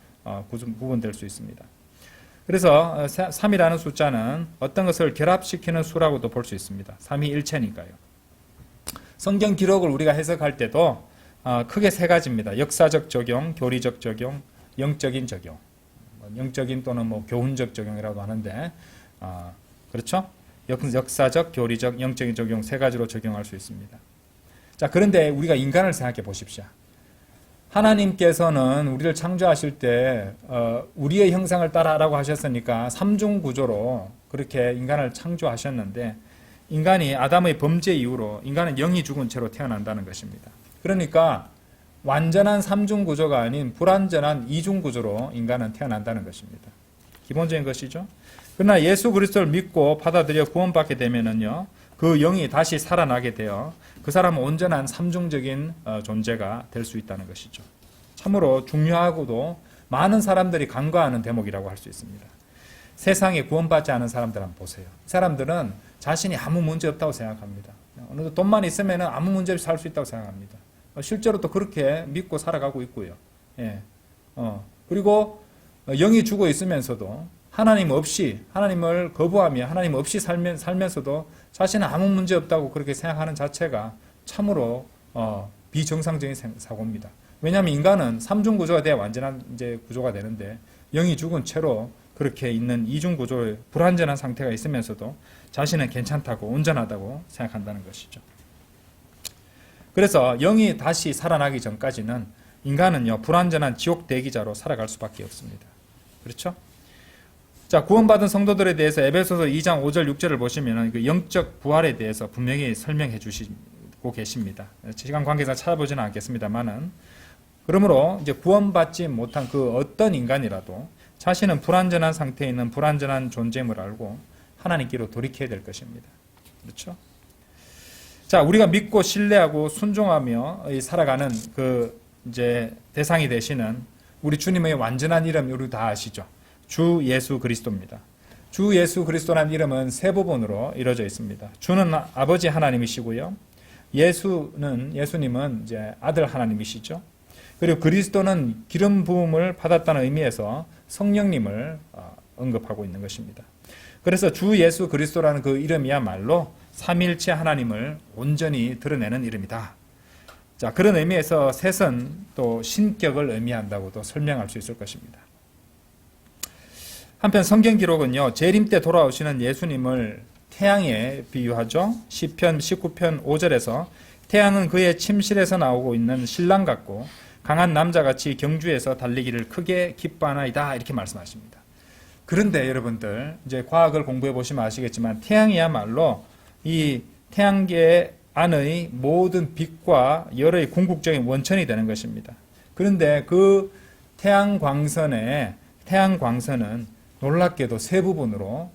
구분될 수 있습니다. 그래서 3이라는 숫자는 어떤 것을 결합시키는 수라고도 볼 수 있습니다. 3이 일체니까요. 성경 기록을 우리가 해석할 때도 크게 세 가지입니다. 역사적 적용, 교리적 적용, 영적인 적용. 영적인 또는 교훈적 적용이라고 하는데, 그렇죠? 역사적, 교리적, 영적인 적용 세 가지로 적용할 수 있습니다. 자, 그런데 우리가 인간을 생각해 보십시오. 하나님께서는 우리를 창조하실 때 우리의 형상을 따라라고 하셨으니까 삼중구조로 그렇게 인간을 창조하셨는데 인간이 아담의 범죄 이후로 인간은 영이 죽은 채로 태어난다는 것입니다. 그러니까 완전한 삼중구조가 아닌 불완전한 이중구조로 인간은 태어난다는 것입니다. 기본적인 것이죠. 그러나 예수 그리스도를 믿고 받아들여 구원받게 되면은요, 그 영이 다시 살아나게 되어 그 사람은 온전한 삼중적인 존재가 될 수 있다는 것이죠. 참으로 중요하고도 많은 사람들이 간과하는 대목이라고 할 수 있습니다. 세상에 구원받지 않은 사람들 한번 보세요. 이 사람들은 자신이 아무 문제 없다고 생각합니다. 어느 정도 돈만 있으면 아무 문제 없이 살 수 있다고 생각합니다. 실제로 또 그렇게 믿고 살아가고 있고요. 그리고 영이 죽어 있으면서도 하나님 없이, 하나님을 거부하며 하나님 없이 살면서도 자신은 아무 문제 없다고 그렇게 생각하는 자체가 참으로 비정상적인 사고입니다. 왜냐하면 인간은 삼중구조가 돼야 완전한 이제 구조가 되는데 영이 죽은 채로 그렇게 있는 이중구조의 불완전한 상태가 있으면서도 자신은 괜찮다고 온전하다고 생각한다는 것이죠. 그래서 영이 다시 살아나기 전까지는 인간은요, 불완전한 지옥 대기자로 살아갈 수밖에 없습니다. 그렇죠? 자, 구원받은 성도들에 대해서 에베소서 2장 5절 6절을 보시면 그 영적 부활에 대해서 분명히 설명해 주시고 계십니다. 시간 관계상 찾아보지는 않겠습니다만은, 그러므로 이제 구원받지 못한 그 어떤 인간이라도 자신은 불완전한 상태에 있는 불완전한 존재임을 알고 하나님께로 돌이켜야 될 것입니다. 그렇죠? 자, 우리가 믿고 신뢰하고 순종하며 살아가는 그 이제 대상이 되시는 우리 주님의 완전한 이름 우리 다 아시죠? 주 예수 그리스도입니다. 주 예수 그리스도라는 이름은 세 부분으로 이루어져 있습니다. 주는 아버지 하나님이시고요. 예수님은 이제 아들 하나님이시죠. 그리고 그리스도는 기름 부음을 받았다는 의미에서 성령님을 언급하고 있는 것입니다. 그래서 주 예수 그리스도라는 그 이름이야말로 삼일체 하나님을 온전히 드러내는 이름이다. 자, 그런 의미에서 셋은 또 신격을 의미한다고도 설명할 수 있을 것입니다. 한편 성경 기록은요, 재림 때 돌아오시는 예수님을 태양에 비유하죠. 시편 19편 5절에서 태양은 그의 침실에서 나오고 있는 신랑 같고 강한 남자같이 경주에서 달리기를 크게 기뻐하나이다, 이렇게 말씀하십니다. 그런데 여러분들 이제 과학을 공부해 보시면 아시겠지만 태양이야말로 이 태양계 안의 모든 빛과 열의 궁극적인 원천이 되는 것입니다. 그런데 그 태양 광선은 놀랍게도 세 부분으로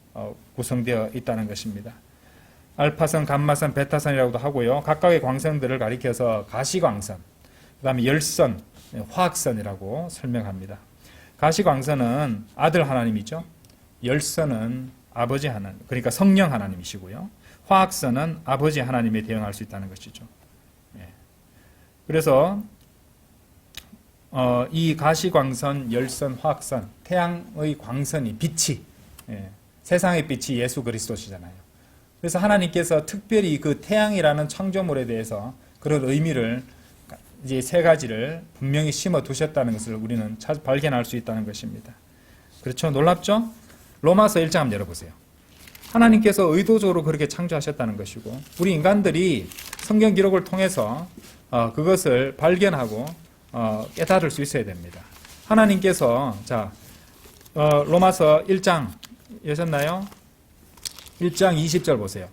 구성되어 있다는 것입니다. 알파선, 감마선, 베타선이라고도 하고요. 각각의 광선들을 가리켜서 가시광선, 그 다음에 열선, 화학선이라고 설명합니다. 가시광선은 아들 하나님이죠. 열선은 아버지 하나님, 그러니까 성령 하나님이시고요. 화학선은 아버지 하나님에 대응할 수 있다는 것이죠. 예. 그래서 이 가시광선, 열선, 화학선, 태양의 광선이 빛이 세상의 빛이 예수 그리스도시잖아요. 그래서 하나님께서 특별히 그 태양이라는 창조물에 대해서 그런 의미를 이제 세 가지를 분명히 심어 두셨다는 것을 우리는 발견할 수 있다는 것입니다. 그렇죠? 놀랍죠? 로마서 1장 한번 열어보세요. 하나님께서 의도적으로 그렇게 창조하셨다는 것이고 우리 인간들이 성경 기록을 통해서 그것을 발견하고 깨달을 수 있어야 됩니다. 하나님께서 로마서 1장 여셨나요? 1장 20절 보세요.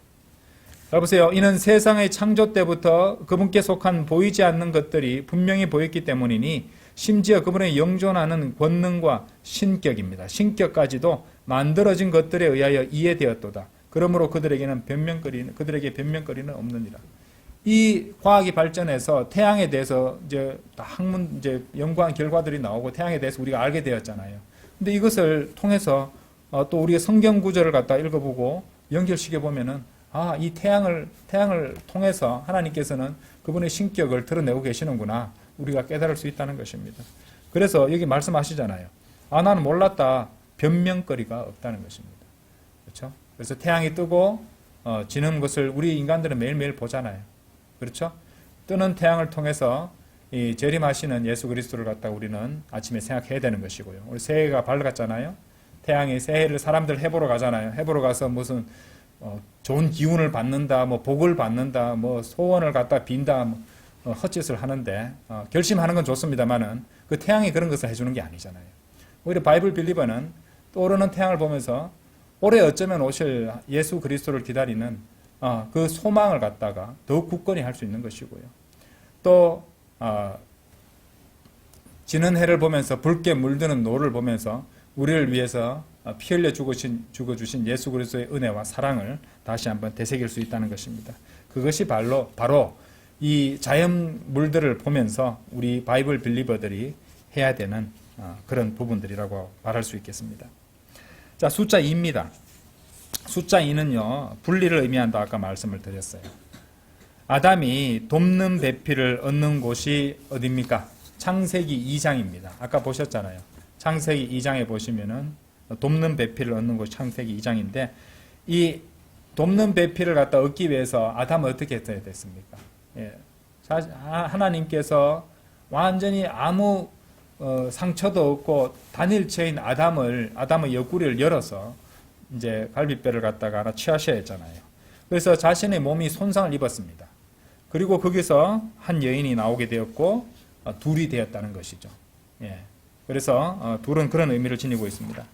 보세요. 이는 세상의 창조 때부터 그분께 속한 보이지 않는 것들이 분명히 보였기 때문이니 심지어 그분의 영존하는 권능과 신격입니다. 신격까지도 만들어진 것들에 의하여 이해되었도다. 그러므로 그들에게 변명거리는 없느니라. 이 과학이 발전해서 태양에 대해서 이제 연구한 결과들이 나오고 태양에 대해서 우리가 알게 되었잖아요. 근데 이것을 통해서 또 우리가 성경 구절을 갖다 읽어보고 연결시켜 보면은 이 태양을 통해서 하나님께서는 그분의 신격을 드러내고 계시는구나. 우리가 깨달을 수 있다는 것입니다. 그래서 여기 말씀하시잖아요. 나는 몰랐다. 변명거리가 없다는 것입니다. 그렇죠? 그래서 태양이 뜨고 지는 것을 우리 인간들은 매일매일 보잖아요. 그렇죠? 뜨는 태양을 통해서 이 재림하시는 예수 그리스도를 갖다 우리는 아침에 생각해야 되는 것이고요. 우리 새해가 밝았잖아요. 태양이 새해를 사람들 해보러 가잖아요. 해보러 가서 무슨 좋은 기운을 받는다, 뭐 복을 받는다, 뭐 소원을 갖다 빈다, 헛짓을 하는데 결심하는 건 좋습니다만은 그 태양이 그런 것을 해주는 게 아니잖아요. 오히려 바이블 빌리버는 떠오르는 태양을 보면서 올해 어쩌면 오실 예수 그리스도를 기다리는 그 소망을 갖다가 더욱 굳건히 할 수 있는 것이고요. 또 지는 해를 보면서 붉게 물드는 노를 보면서 우리를 위해서 피 흘려 죽어주신 예수 그리스도의 은혜와 사랑을 다시 한번 되새길 수 있다는 것입니다. 그것이 바로 이 자연물들을 보면서 우리 바이블 빌리버들이 해야 되는 그런 부분들이라고 말할 수 있겠습니다. 자, 숫자 2입니다. 숫자 2는요, 분리를 의미한다 아까 말씀을 드렸어요. 아담이 돕는 배필을 얻는 곳이 어디입니까? 창세기 2장입니다. 아까 보셨잖아요. 창세기 2장에 보시면은 돕는 배필을 얻는 곳이 창세기 2장인데 이 돕는 배필을 갖다 얻기 위해서 아담은 어떻게 했어야 됐습니까? 하나님께서 완전히 아무 상처도 없고 단일체인 아담의 옆구리를 열어서 이제 갈비뼈를 갖다가 하나 취하셔야 했잖아요. 그래서 자신의 몸이 손상을 입었습니다. 그리고 거기서 한 여인이 나오게 되었고 둘이 되었다는 것이죠. 그래서 둘은 그런 의미를 지니고 있습니다.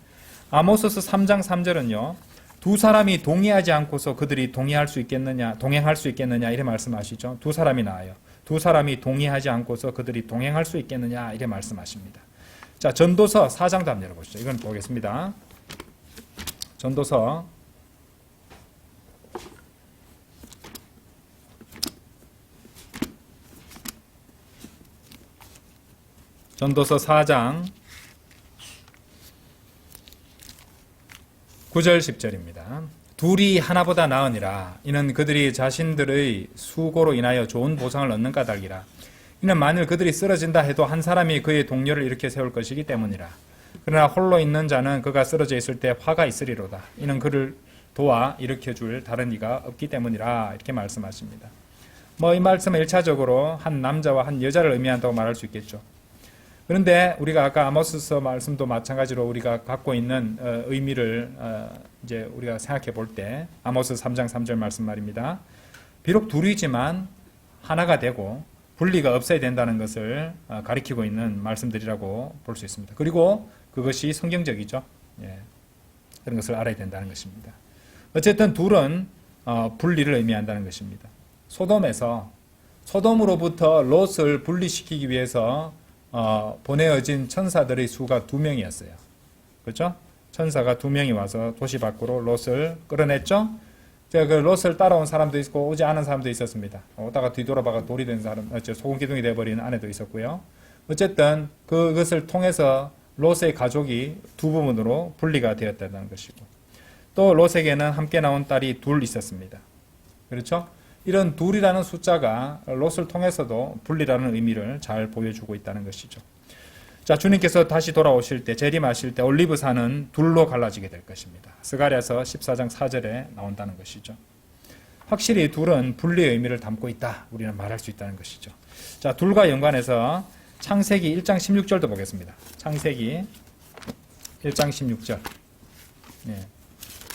아모스서 3장 3절은요. 두 사람이 동의하지 않고서 그들이 동행할 수 있겠느냐 이렇게 말씀하시죠. 두 사람이 나와요. 두 사람이 동의하지 않고서 그들이 동행할 수 있겠느냐 이렇게 말씀하십니다. 자, 전도서 4장도 한번 열어보시죠. 이건 보겠습니다. 전도서 4장 9절 10절입니다. 둘이 하나보다 나으니라. 이는 그들이 자신들의 수고로 인하여 좋은 보상을 얻는 까닭이라. 이는 만일 그들이 쓰러진다 해도 한 사람이 그의 동료를 일으켜 세울 것이기 때문이라. 그러나 홀로 있는 자는 그가 쓰러져 있을 때 화가 있으리로다. 이는 그를 도와 일으켜줄 다른 이가 없기 때문이라. 이렇게 말씀하십니다. 이 말씀은 1차적으로 한 남자와 한 여자를 의미한다고 말할 수 있겠죠. 그런데 우리가 아까 아모스서 말씀도 마찬가지로 우리가 갖고 있는 의미를 이제 우리가 생각해 볼 때 아모스 3장 3절 말씀 말입니다. 비록 둘이지만 하나가 되고 분리가 없어야 된다는 것을 가리키고 있는 말씀들이라고 볼 수 있습니다. 그리고 그것이 성경적이죠. 그런 것을 알아야 된다는 것입니다. 어쨌든 둘은 분리를 의미한다는 것입니다. 소돔으로부터 롯을 분리시키기 위해서 보내어진 천사들의 수가 2명이었어요. 그렇죠? 천사가 2명이 와서 도시 밖으로 롯을 끌어냈죠? 그 롯을 따라온 사람도 있고 오지 않은 사람도 있었습니다. 오다가 뒤돌아봐가 돌이 된 사람, 소금 기둥이 돼버리는 아내도 있었고요. 어쨌든 그것을 통해서 롯의 가족이 두 부분으로 분리가 되었다는 것이고, 또 롯에게는 함께 나온 딸이 둘 있었습니다. 그렇죠? 이런 둘이라는 숫자가 롯을 통해서도 분리라는 의미를 잘 보여주고 있다는 것이죠. 자, 주님께서 다시 돌아오실 때, 재림하실 때 올리브산은 둘로 갈라지게 될 것입니다. 스가랴서 14장 4절에 나온다는 것이죠. 확실히 둘은 분리의 의미를 담고 있다, 우리는 말할 수 있다는 것이죠. 자, 둘과 연관해서 창세기 1장 16절도 보겠습니다. 창세기 1장 16절. 네.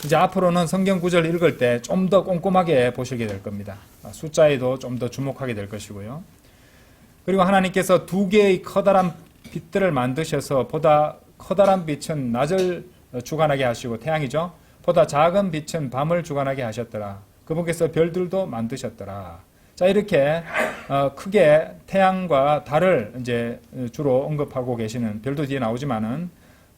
이제 앞으로는 성경 구절 읽을 때 좀 더 꼼꼼하게 보시게 될 겁니다. 숫자에도 좀 더 주목하게 될 것이고요. 그리고 하나님께서 두 개의 커다란 빛들을 만드셔서 보다 커다란 빛은 낮을 주관하게 하시고, 태양이죠. 보다 작은 빛은 밤을 주관하게 하셨더라. 그분께서 별들도 만드셨더라. 자, 이렇게 크게 태양과 달을 이제 주로 언급하고 계시는, 별도 뒤에 나오지만은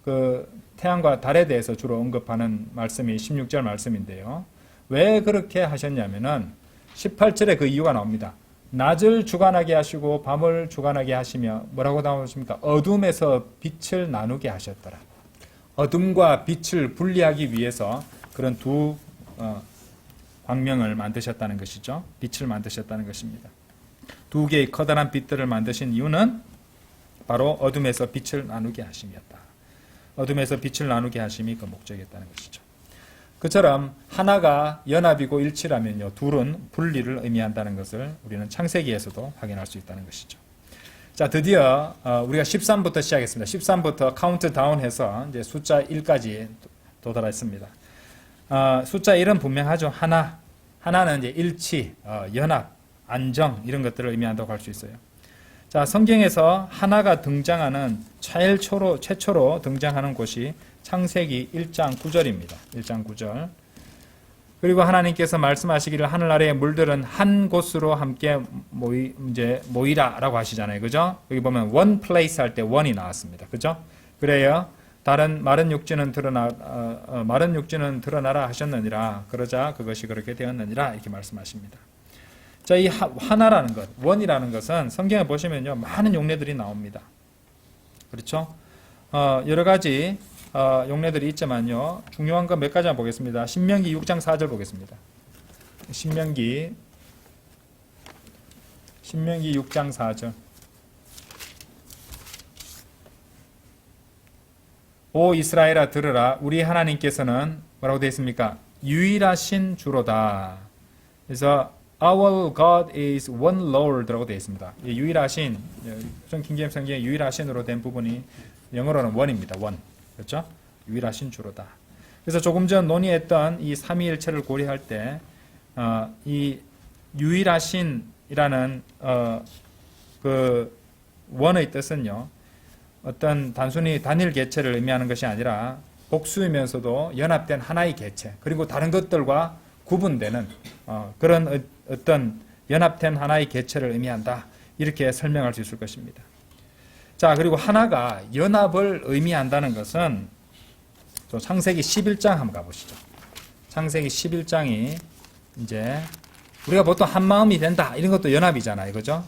그 태양과 달에 대해서 주로 언급하는 말씀이 16절 말씀인데요. 왜 그렇게 하셨냐면은 18절에 그 이유가 나옵니다. 낮을 주관하게 하시고 밤을 주관하게 하시며 뭐라고 나오십니까? 어둠에서 빛을 나누게 하셨더라. 어둠과 빛을 분리하기 위해서 그런 두 광명을 만드셨다는 것이죠. 빛을 만드셨다는 것입니다. 두 개의 커다란 빛들을 만드신 이유는 바로 어둠에서 빛을 나누게 하심이었다. 어둠에서 빛을 나누게 하심이 그 목적이었다는 것이죠. 그처럼 하나가 연합이고 일치라면요, 둘은 분리를 의미한다는 것을 우리는 창세기에서도 확인할 수 있다는 것이죠. 자, 드디어 우리가 13부터 시작했습니다. 13부터 카운트다운해서 이제 숫자 1까지 도달했습니다. 숫자 1은 분명하죠. 하나는 이제 일치, 연합, 안정 이런 것들을 의미한다고 할 수 있어요. 자, 성경에서 하나가 등장하는 최초로 등장하는 곳이 창세기 1장 9절입니다. 1장 9절. 그리고 하나님께서 말씀하시기를 하늘 아래의 물들은 한 곳으로 함께 모이라라고 하시잖아요. 그죠? 여기 보면 one place 할 때 one이 나왔습니다. 그죠? 그래요. 다른 마른 육지는 드러나라 하셨느니라. 그러자 그것이 그렇게 되었느니라 이렇게 말씀하십니다. 자, 이 하나라는 것, one이라는 것은 성경에 보시면요, 많은 용례들이 나옵니다. 그렇죠? 여러 가지 용례들이 있지만요, 중요한 거 몇 가지만 보겠습니다. 신명기 6장 4절 보겠습니다. 신명기 6장 4절. 오 이스라엘아 들으라, 우리 하나님께서는 뭐라고 되어 있습니까? 유일하신 주로다. 그래서 Our God is one Lord라고 되어 있습니다. 유일하신, 킹제임 성경에 유일하신으로 된 부분이 영어로는 one입니다. one. 그렇죠? 유일하신 주로다. 그래서 조금 전 논의했던 이 삼위일체를 고려할 때, 이 유일하신이라는 그 one의 뜻은요, 어떤 단순히 단일 개체를 의미하는 것이 아니라 복수이면서도 연합된 하나의 개체, 그리고 다른 것들과 구분되는 그런 어떤 연합된 하나의 개체를 의미한다. 이렇게 설명할 수 있을 것입니다. 자, 그리고 하나가 연합을 의미한다는 것은 또 창세기 11장 한번 가보시죠. 창세기 11장이 이제 우리가 보통 한 마음이 된다 이런 것도 연합이잖아요. 그죠?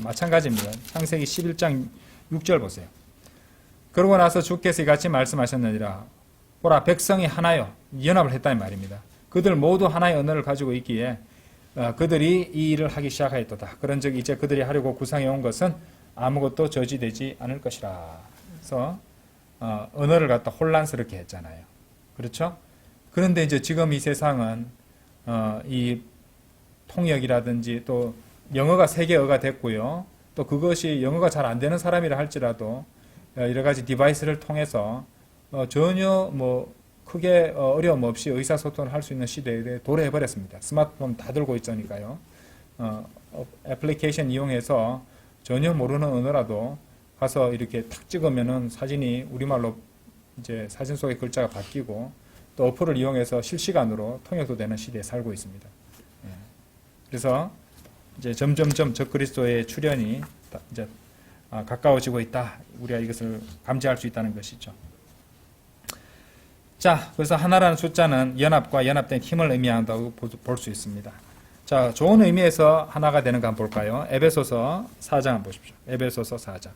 마찬가지입니다. 창세기 11장 6절 보세요. 그러고 나서 주께서 이같이 말씀하셨느니라. 보라, 백성이 하나요. 연합을 했다는 말입니다. 그들 모두 하나의 언어를 가지고 있기에 그들이 이 일을 하기 시작하였도다. 그런즉 이제 그들이 하려고 구상해 온 것은 아무것도 저지되지 않을 것이라. 그래서 언어를 갖다 혼란스럽게 했잖아요. 그렇죠? 그런데 이제 지금 이 세상은 이 통역이라든지 또 영어가 세계어가 됐고요. 또 그것이 영어가 잘 안 되는 사람이라 할지라도 여러 가지 디바이스를 통해서 전혀 크게 어려움 없이 의사소통을 할 수 있는 시대에 도래해버렸습니다. 스마트폰 다 들고 있으니까요. 애플리케이션 이용해서 전혀 모르는 언어라도 가서 이렇게 탁 찍으면은 사진이 우리말로 이제 사진 속의 글자가 바뀌고 또 어플을 이용해서 실시간으로 통역도 되는 시대에 살고 있습니다. 그래서 이제 점점점 적그리스도의 출현이 이제 가까워지고 있다. 우리가 이것을 감지할 수 있다는 것이죠. 자, 그래서 하나라는 숫자는 연합과 연합된 힘을 의미한다고 볼 수 있습니다. 자, 좋은 의미에서 하나가 되는 거 한번 볼까요? 에베소서 4장 한번 보십시오. 에베소서 4장.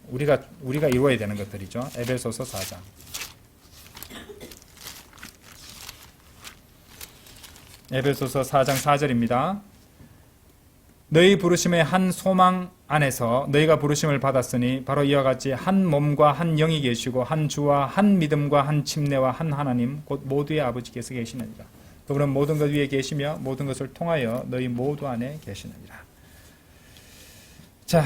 우리가 이루어야 되는 것들이죠. 에베소서 4장. 에베소서 4장 4절입니다. 너희 부르심의 한 소망 안에서 너희가 부르심을 받았으니 바로 이와 같이 한 몸과 한 영이 계시고 한 주와 한 믿음과 한 침례와 한 하나님 곧 모두의 아버지께서 계시느니라. 그분은 모든 것 위에 계시며 모든 것을 통하여 너희 모두 안에 계시느니라. 자,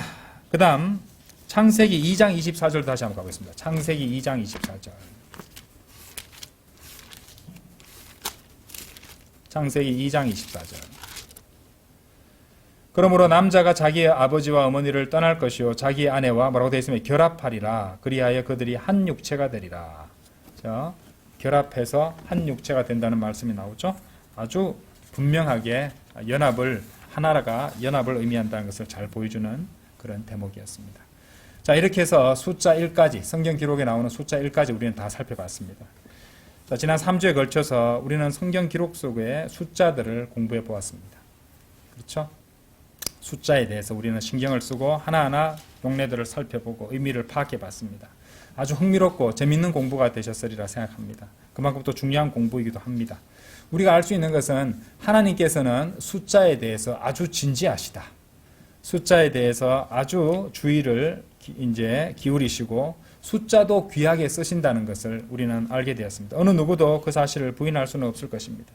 그 다음 창세기 2장 24절 다시 한번 가보겠습니다. 창세기 2장 24절. 창세기 2장 24절. 그러므로 남자가 자기의 아버지와 어머니를 떠날 것이요 자기의 아내와 뭐라고 되어 있으면 결합하리라. 그리하여 그들이 한 육체가 되리라. 자, 결합해서 한 육체가 된다는 말씀이 나오죠. 아주 분명하게 하나가 연합을 의미한다는 것을 잘 보여주는 그런 대목이었습니다. 자, 이렇게 해서 숫자 1까지, 성경 기록에 나오는 숫자 1까지 우리는 다 살펴봤습니다. 자, 지난 3주에 걸쳐서 우리는 성경 기록 속의 숫자들을 공부해 보았습니다. 그렇죠? 숫자에 대해서 우리는 신경을 쓰고 하나하나 용례들을 살펴보고 의미를 파악해 봤습니다. 아주 흥미롭고 재밌는 공부가 되셨으리라 생각합니다. 그만큼 또 중요한 공부이기도 합니다. 우리가 알 수 있는 것은 하나님께서는 숫자에 대해서 아주 진지하시다. 숫자에 대해서 아주 주의를 이제 기울이시고 숫자도 귀하게 쓰신다는 것을 우리는 알게 되었습니다. 어느 누구도 그 사실을 부인할 수는 없을 것입니다.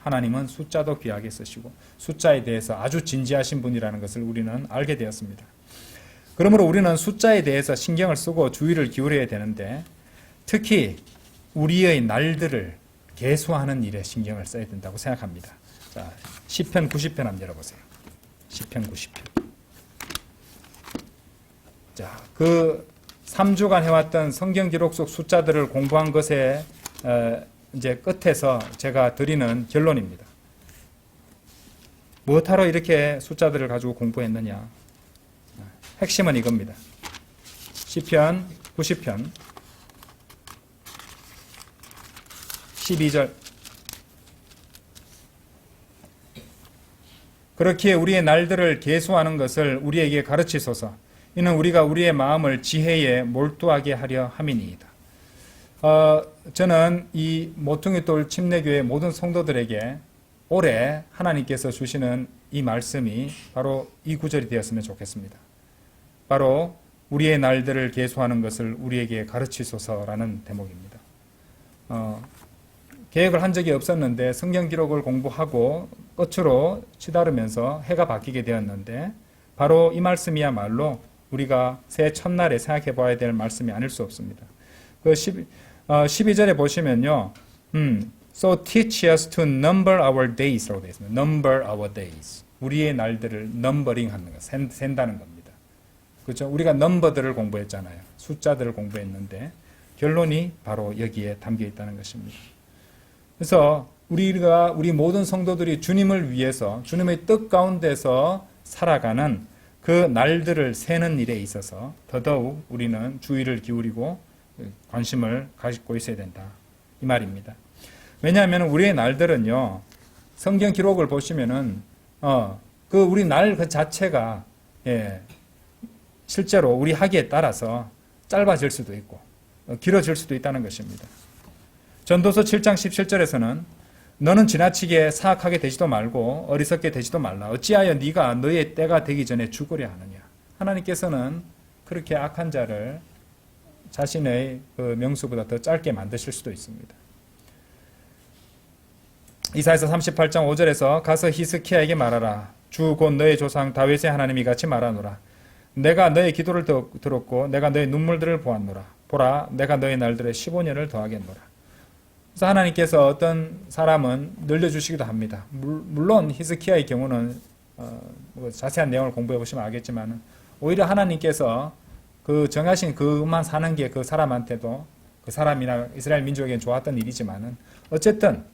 하나님은 숫자도 귀하게 쓰시고 숫자에 대해서 아주 진지하신 분이라는 것을 우리는 알게 되었습니다. 그러므로 우리는 숫자에 대해서 신경을 쓰고 주의를 기울여야 되는데 특히 우리의 날들을 계수하는 일에 신경을 써야 된다고 생각합니다. 자, 시편 90편 한번 열어보세요. 시편 90편. 자, 그 3주간 해왔던 성경 기록 속 숫자들을 공부한 것에 이제 끝에서 제가 드리는 결론입니다. 무엇하러 이렇게 숫자들을 가지고 공부했느냐? 핵심은 이겁니다. 시편 90편 12절. 그렇기에 우리의 날들을 계수하는 것을 우리에게 가르치소서. 이는 우리가 우리의 마음을 지혜에 몰두하게 하려 함이니이다. 저는 이 모퉁이돌 침례교회 모든 성도들에게 올해 하나님께서 주시는 이 말씀이 바로 이 구절이 되었으면 좋겠습니다. 바로 우리의 날들을 계수하는 것을 우리에게 가르치소서라는 대목입니다. 계획을 한 적이 없었는데 성경 기록을 공부하고 끝으로 치달으면서 해가 바뀌게 되었는데 바로 이 말씀이야말로 우리가 새해 첫날에 생각해 봐야 될 말씀이 아닐 수 없습니다. 그 12절에 보시면요. So teach us to number our days 라고 되어 있습니다. Number our days. 우리의 날들을 넘버링 하는 것, 센다는 겁니다. 그렇죠? 우리가 넘버들을 공부했잖아요. 숫자들을 공부했는데 결론이 바로 여기에 담겨 있다는 것입니다. 그래서 우리 모든 성도들이 주님을 위해서 주님의 뜻 가운데서 살아가는 그 날들을 세는 일에 있어서 더더욱 우리는 주의를 기울이고 관심을 가지고 있어야 된다. 이 말입니다. 왜냐하면 우리의 날들은요, 성경 기록을 보시면은, 그 우리 날 그 자체가, 실제로 우리 하기에 따라서 짧아질 수도 있고, 길어질 수도 있다는 것입니다. 전도서 7장 17절에서는 너는 지나치게 사악하게 되지도 말고 어리석게 되지도 말라. 어찌하여 네가 너의 때가 되기 전에 죽으려 하느냐. 하나님께서는 그렇게 악한 자를 자신의 그 명수보다 더 짧게 만드실 수도 있습니다. 이사야서 38장 5절에서 가서 히스키야에게 말하라. 주 곧 너의 조상 다윗의 하나님이 같이 말하노라. 내가 너의 기도를 들었고 내가 너의 눈물들을 보았노라. 보라, 내가 너의 날들에 15년을 더하겠노라. 그래서 하나님께서 어떤 사람은 늘려주시기도 합니다. 물론 히스키야의 경우는 자세한 내용을 공부해 보시면 알겠지만 오히려 하나님께서 그 정하신 그만 사는 게 그 사람한테도 그 사람이나 이스라엘 민족에겐 좋았던 일이지만은 어쨌든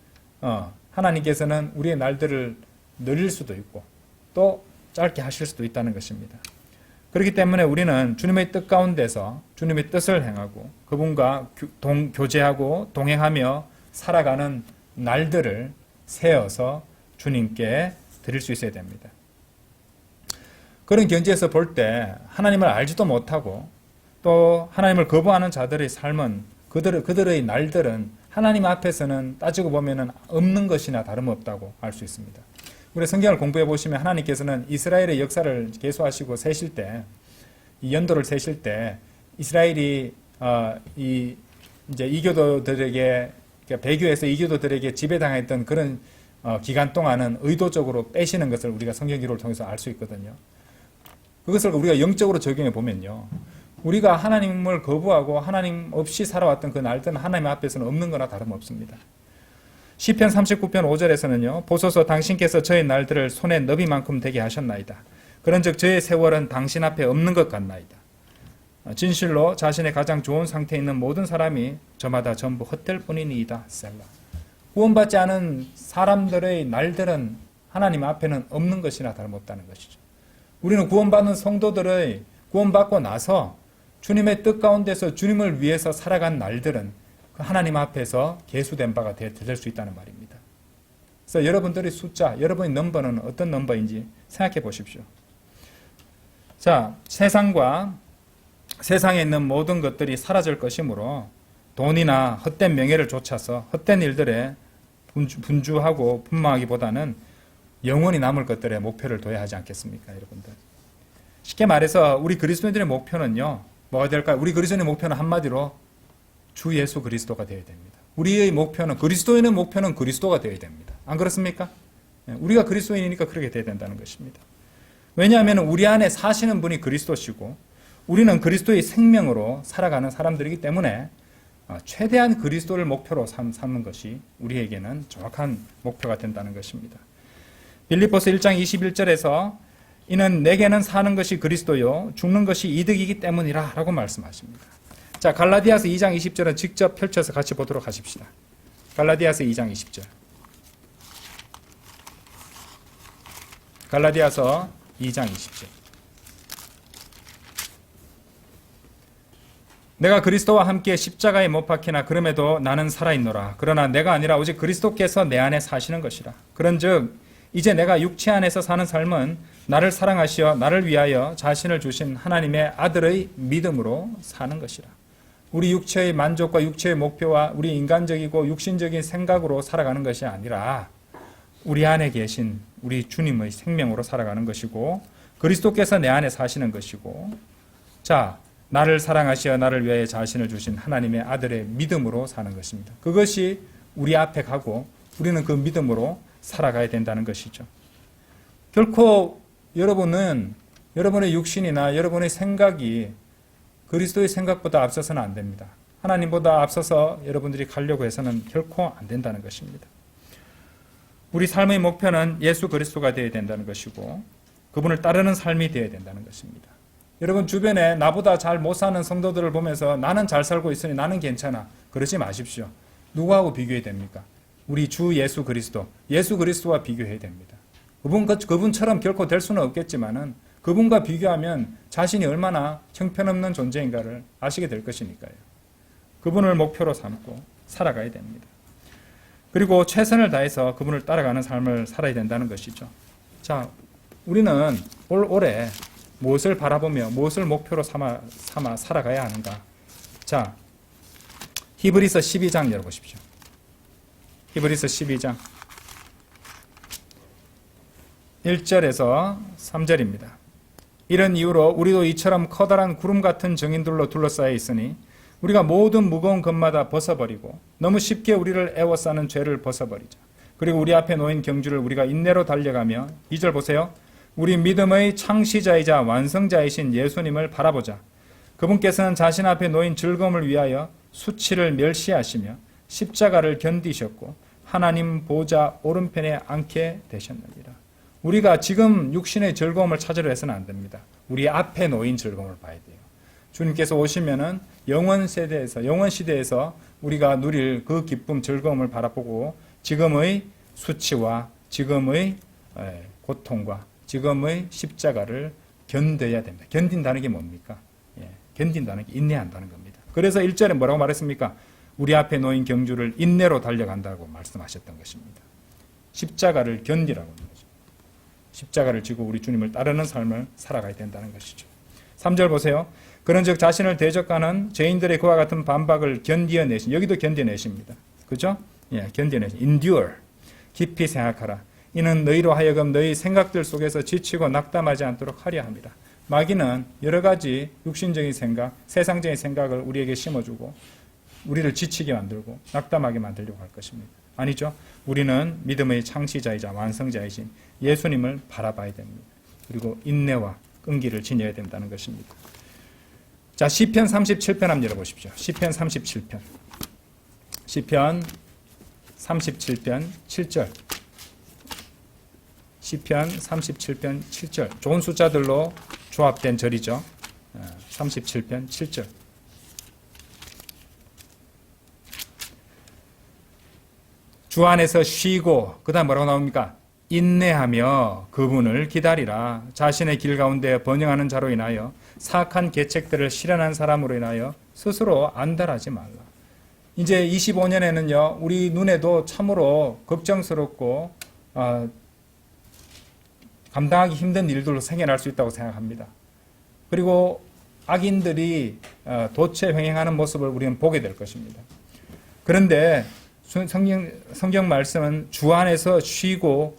하나님께서는 우리의 날들을 늘릴 수도 있고 또 짧게 하실 수도 있다는 것입니다. 그렇기 때문에 우리는 주님의 뜻 가운데서 주님의 뜻을 행하고 그분과 교제하고 동행하며 살아가는 날들을 세어서 주님께 드릴 수 있어야 됩니다. 그런 경지에서 볼 때 하나님을 알지도 못하고 또 하나님을 거부하는 자들의 삶은 그들의 날들은 하나님 앞에서는 따지고 보면 없는 것이나 다름없다고 알 수 있습니다. 우리 성경을 공부해 보시면 하나님께서는 이스라엘의 역사를 계수하시고 세실 때, 이 연도를 세실 때 이스라엘이 이제 이교도들에게 배교해서 이교도들에게 지배당했던 그런 기간 동안은 의도적으로 빼시는 것을 우리가 성경 기록을 통해서 알 수 있거든요. 그것을 우리가 영적으로 적용해 보면요, 우리가 하나님을 거부하고 하나님 없이 살아왔던 그 날들은 하나님 앞에서는 없는 거나 다름없습니다. 시편 39편 5절에서는요, 보소서 당신께서 저의 날들을 손에 너비만큼 되게 하셨나이다. 그런즉 저의 세월은 당신 앞에 없는 것 같나이다. 진실로 자신의 가장 좋은 상태에 있는 모든 사람이 저마다 전부 헛될 뿐이니이다. 셀라. 구원받지 않은 사람들의 날들은 하나님 앞에는 없는 것이나 다름없다는 것이죠. 우리는 구원받는 성도들의 구원받고 나서 주님의 뜻 가운데서 주님을 위해서 살아간 날들은 하나님 앞에서 계수된 바가 될 수 있다는 말입니다. 그래서 여러분들의 숫자, 여러분의 넘버는 어떤 넘버인지 생각해 보십시오. 자, 세상에 있는 모든 것들이 사라질 것이므로 돈이나 헛된 명예를 좇아서 헛된 일들에 분주하고 분망하기보다는 영원히 남을 것들에 목표를 둬야 하지 않겠습니까, 여러분들? 쉽게 말해서 우리 그리스도인들의 목표는요, 뭐가 될까요? 우리 그리스도인의 목표는 한마디로 주 예수 그리스도가 되어야 됩니다. 우리의 목표는, 그리스도인의 목표는 그리스도가 되어야 됩니다. 안 그렇습니까? 우리가 그리스도인이니까 그렇게 되어야 된다는 것입니다. 왜냐하면 우리 안에 사시는 분이 그리스도시고 우리는 그리스도의 생명으로 살아가는 사람들이기 때문에 최대한 그리스도를 목표로 삼는 것이 우리에게는 정확한 목표가 된다는 것입니다. 빌립보서 1장 21절에서 이는 내게는 사는 것이 그리스도요 죽는 것이 이득이기 때문이라 라고 말씀하십니다. 자, 갈라디아서 2장 20절은 직접 펼쳐서 같이 보도록 하십시다. 갈라디아서 2장 20절. 갈라디아서 2장 20절. 내가 그리스도와 함께 십자가에 못 박히나 그럼에도 나는 살아있노라. 그러나 내가 아니라 오직 그리스도께서 내 안에 사시는 것이라. 그런즉 이제 내가 육체 안에서 사는 삶은 나를 사랑하시어 나를 위하여 자신을 주신 하나님의 아들의 믿음으로 사는 것이라. 우리 육체의 만족과 육체의 목표와 우리 인간적이고 육신적인 생각으로 살아가는 것이 아니라 우리 안에 계신 우리 주님의 생명으로 살아가는 것이고 그리스도께서 내 안에 사시는 것이고, 자, 나를 사랑하시어 나를 위하여 자신을 주신 하나님의 아들의 믿음으로 사는 것입니다. 그것이 우리 앞에 가고 우리는 그 믿음으로 살아가야 된다는 것이죠. 결코 여러분은 여러분의 육신이나 여러분의 생각이 그리스도의 생각보다 앞서서는 안 됩니다. 하나님보다 앞서서 여러분들이 가려고 해서는 결코 안 된다는 것입니다. 우리 삶의 목표는 예수 그리스도가 되어야 된다는 것이고 그분을 따르는 삶이 되어야 된다는 것입니다. 여러분 주변에 나보다 잘 못 사는 성도들을 보면서 나는 잘 살고 있으니 나는 괜찮아, 그러지 마십시오. 누구하고 비교해야 됩니까? 우리 주 예수 그리스도와 비교해야 됩니다. 그분처럼 결코 될 수는 없겠지만은 그분과 비교하면 자신이 얼마나 형편없는 존재인가를 아시게 될 것이니까요. 그분을 목표로 삼고 살아가야 됩니다. 그리고 최선을 다해서 그분을 따라가는 삶을 살아야 된다는 것이죠. 자, 우리는 올해 무엇을 바라보며 무엇을 목표로 삼아 살아가야 하는가? 자, 히브리서 12장 열어보십시오. 히브리서 12장 1절에서 3절입니다. 이런 이유로 우리도 이처럼 커다란 구름 같은 증인들로 둘러싸여 있으니 우리가 모든 무거운 것마다 벗어버리고 너무 쉽게 우리를 애워싸는 죄를 벗어버리자. 그리고 우리 앞에 놓인 경주를 우리가 인내로 달려가며, 2절 보세요. 우리 믿음의 창시자이자 완성자이신 예수님을 바라보자. 그분께서는 자신 앞에 놓인 즐거움을 위하여 수치를 멸시하시며 십자가를 견디셨고 하나님 보좌 오른편에 앉게 되셨느니라. 우리가 지금 육신의 즐거움을 찾으려 해서는 안 됩니다. 우리 앞에 놓인 즐거움을 봐야 돼요. 주님께서 오시면은 영원 시대에서 우리가 누릴 그 기쁨, 즐거움을 바라보고 지금의 수치와 지금의 고통과 지금의 십자가를 견뎌야 됩니다. 견딘다는 게 뭡니까? 예, 견딘다는 게 인내한다는 겁니다. 그래서 1절에 뭐라고 말했습니까? 우리 앞에 놓인 경주를 인내로 달려간다고 말씀하셨던 것입니다. 십자가를 견디라고 하는 거죠. 십자가를 지고 우리 주님을 따르는 삶을 살아가야 된다는 것이죠. 3절 보세요. 그런즉 자신을 대적하는 죄인들의 그와 같은 반박을 견디어내신, 여기도 견뎌내십니다. 그죠? 예, 견뎌내신. endure. 깊이 생각하라. 이는 너희로 하여금 너희 생각들 속에서 지치고 낙담하지 않도록 하려 합니다. 마귀는 여러 가지 육신적인 생각, 세상적인 생각을 우리에게 심어주고 우리를 지치게 만들고 낙담하게 만들려고 할 것입니다. 아니죠. 우리는 믿음의 창시자이자 완성자이신 예수님을 바라봐야 됩니다. 그리고 인내와 끈기를 지녀야 된다는 것입니다. 자, 시편 37편 한번 열어보십시오. 시편 37편. 시편 37편 7절. 시편 37편 7절. 좋은 숫자들로 조합된 절이죠. 37편 7절. 주 안에서 쉬고, 그 다음 뭐라고 나옵니까? 인내하며 그분을 기다리라. 자신의 길 가운데 번영하는 자로 인하여 사악한 계책들을 실현한 사람으로 인하여 스스로 안달하지 말라. 이제 25년에는요, 우리 눈에도 참으로 걱정스럽고 감당하기 힘든 일들로 생겨날 수 있다고 생각합니다. 그리고 악인들이 도체 횡행하는 모습을 우리는 보게 될 것입니다. 그런데 성경 말씀은 주 안에서 쉬고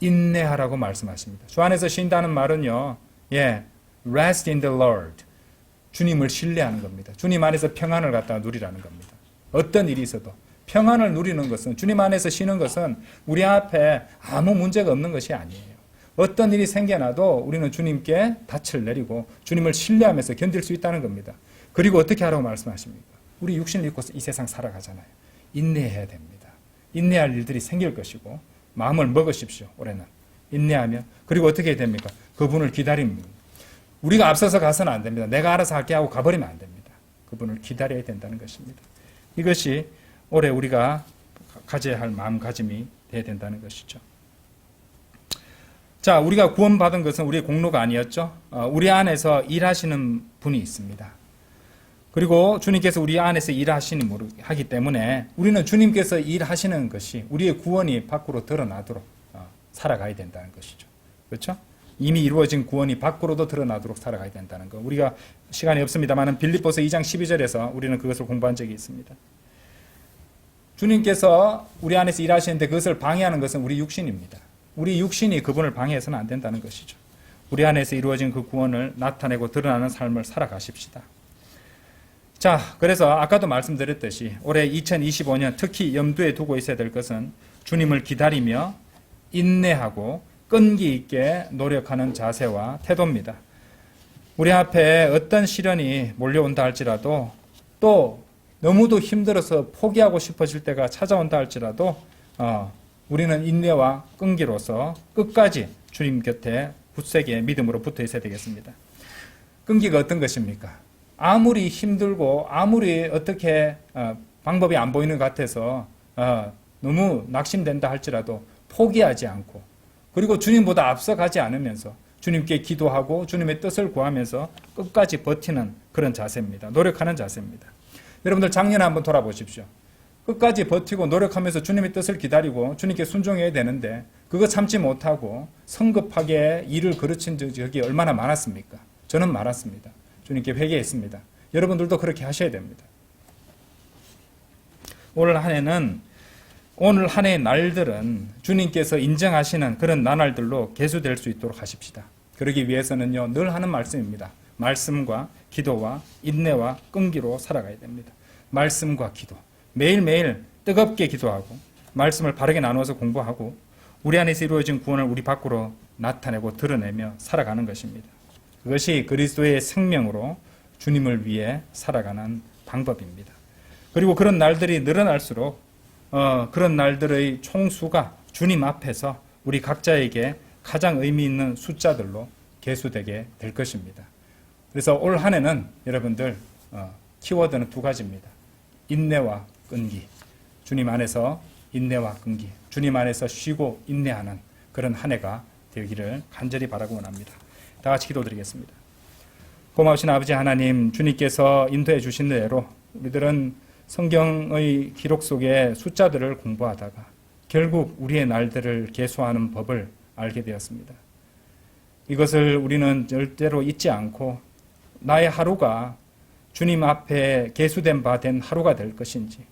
인내하라고 말씀하십니다. 주 안에서 쉰다는 말은요, rest in the Lord. 주님을 신뢰하는 겁니다. 주님 안에서 평안을 갖다 누리라는 겁니다. 어떤 일이 있어도 평안을 누리는 것은, 주님 안에서 쉬는 것은 우리 앞에 아무 문제가 없는 것이 아니에요. 어떤 일이 생겨나도 우리는 주님께 닻을 내리고 주님을 신뢰하면서 견딜 수 있다는 겁니다. 그리고 어떻게 하라고 말씀하십니까? 우리 육신을 입고 이 세상 살아가잖아요. 인내해야 됩니다. 인내할 일들이 생길 것이고 마음을 먹으십시오. 올해는 인내하며, 그리고 어떻게 해야 됩니까? 그분을 기다립니다. 우리가 앞서서 가서는 안 됩니다. 내가 알아서 할게 하고 가버리면 안 됩니다. 그분을 기다려야 된다는 것입니다. 이것이 올해 우리가 가져야 할 마음가짐이 돼야 된다는 것이죠. 자, 우리가 구원받은 것은 우리의 공로가 아니었죠. 우리 안에서 일하시는 분이 있습니다. 그리고 주님께서 우리 안에서 하기 때문에 우리는 주님께서 일하시는 것이 우리의 구원이 밖으로 드러나도록 살아가야 된다는 것이죠. 그렇죠? 이미 이루어진 구원이 밖으로도 드러나도록 살아가야 된다는 것. 우리가 시간이 없습니다만 빌립보서 2장 12절에서 우리는 그것을 공부한 적이 있습니다. 주님께서 우리 안에서 일하시는데 그것을 방해하는 것은 우리 육신입니다. 우리 육신이 그분을 방해해서는 안 된다는 것이죠. 우리 안에서 이루어진 그 구원을 나타내고 드러나는 삶을 살아가십시다. 자, 그래서 아까도 말씀드렸듯이 올해 2025년 특히 염두에 두고 있어야 될 것은 주님을 기다리며 인내하고 끈기 있게 노력하는 자세와 태도입니다. 우리 앞에 어떤 시련이 몰려온다 할지라도, 또 너무도 힘들어서 포기하고 싶어질 때가 찾아온다 할지라도 우리는 인내와 끈기로서 끝까지 주님 곁에 굳세게 믿음으로 붙어 있어야 되겠습니다. 끈기가 어떤 것입니까? 아무리 힘들고 아무리 어떻게 방법이 안 보이는 것 같아서 너무 낙심된다 할지라도 포기하지 않고, 그리고 주님보다 앞서가지 않으면서 주님께 기도하고 주님의 뜻을 구하면서 끝까지 버티는 그런 자세입니다. 노력하는 자세입니다. 여러분들 작년에 한번 돌아보십시오. 끝까지 버티고 노력하면서 주님의 뜻을 기다리고 주님께 순종해야 되는데 그거 참지 못하고 성급하게 일을 그르친 적이 얼마나 많았습니까? 저는 많았습니다. 주님께 회개했습니다. 여러분들도 그렇게 하셔야 됩니다. 오늘 한 해의 날들은 주님께서 인정하시는 그런 나날들로 계수될 수 있도록 하십시다. 그러기 위해서는요, 늘 하는 말씀입니다. 말씀과 기도와 인내와 끈기로 살아가야 됩니다. 말씀과 기도. 매일매일 뜨겁게 기도하고 말씀을 바르게 나누어서 공부하고 우리 안에서 이루어진 구원을 우리 밖으로 나타내고 드러내며 살아가는 것입니다. 그것이 그리스도의 생명으로 주님을 위해 살아가는 방법입니다. 그리고 그런 날들이 늘어날수록 그런 날들의 총수가 주님 앞에서 우리 각자에게 가장 의미 있는 숫자들로 계수되게 될 것입니다. 그래서 올 한 해는 여러분들 키워드는 두 가지입니다. 인내와 끈기. 주님 안에서 인내와 끈기. 주님 안에서 쉬고 인내하는 그런 한 해가 되기를 간절히 바라고 원합니다. 다 같이 기도드리겠습니다. 고마우신 아버지 하나님, 주님께서 인도해 주신 대로 우리들은 성경의 기록 속에 숫자들을 공부하다가 결국 우리의 날들을 계수하는 법을 알게 되었습니다. 이것을 우리는 절대로 잊지 않고 나의 하루가 주님 앞에 계수된 바 된 하루가 될 것인지,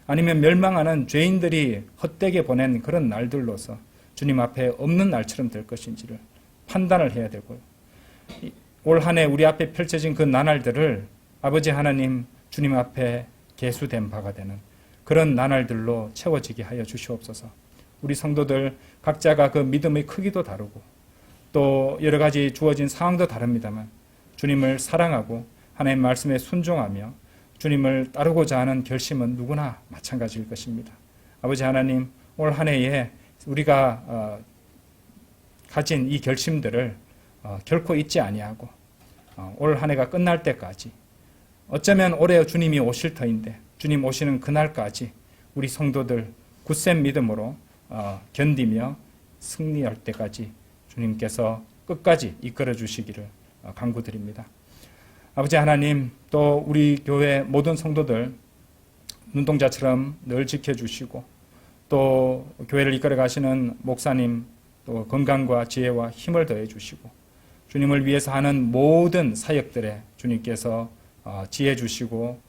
아니면 멸망하는 죄인들이 헛되게 보낸 그런 날들로서 주님 앞에 없는 날처럼 될 것인지를 판단을 해야 되고요. 올 한 해 우리 앞에 펼쳐진 그 나날들을 아버지 하나님 주님 앞에 계수된 바가 되는 그런 나날들로 채워지게 하여 주시옵소서. 우리 성도들 각자가 그 믿음의 크기도 다르고 또 여러 가지 주어진 상황도 다릅니다만 주님을 사랑하고 하나님 말씀에 순종하며 주님을 따르고자 하는 결심은 누구나 마찬가지일 것입니다. 아버지 하나님, 올 한 해에 우리가 가진 이 결심들을 결코 잊지 아니하고 올 한 해가 끝날 때까지, 어쩌면 올해 주님이 오실 터인데 주님 오시는 그날까지 우리 성도들 굳센 믿음으로 견디며 승리할 때까지 주님께서 끝까지 이끌어 주시기를 간구드립니다. 아버지 하나님, 또 우리 교회 모든 성도들 눈동자처럼 늘 지켜주시고 또 교회를 이끌어 가시는 목사님 또 건강과 지혜와 힘을 더해 주시고 주님을 위해서 하는 모든 사역들에 주님께서 지혜 주시고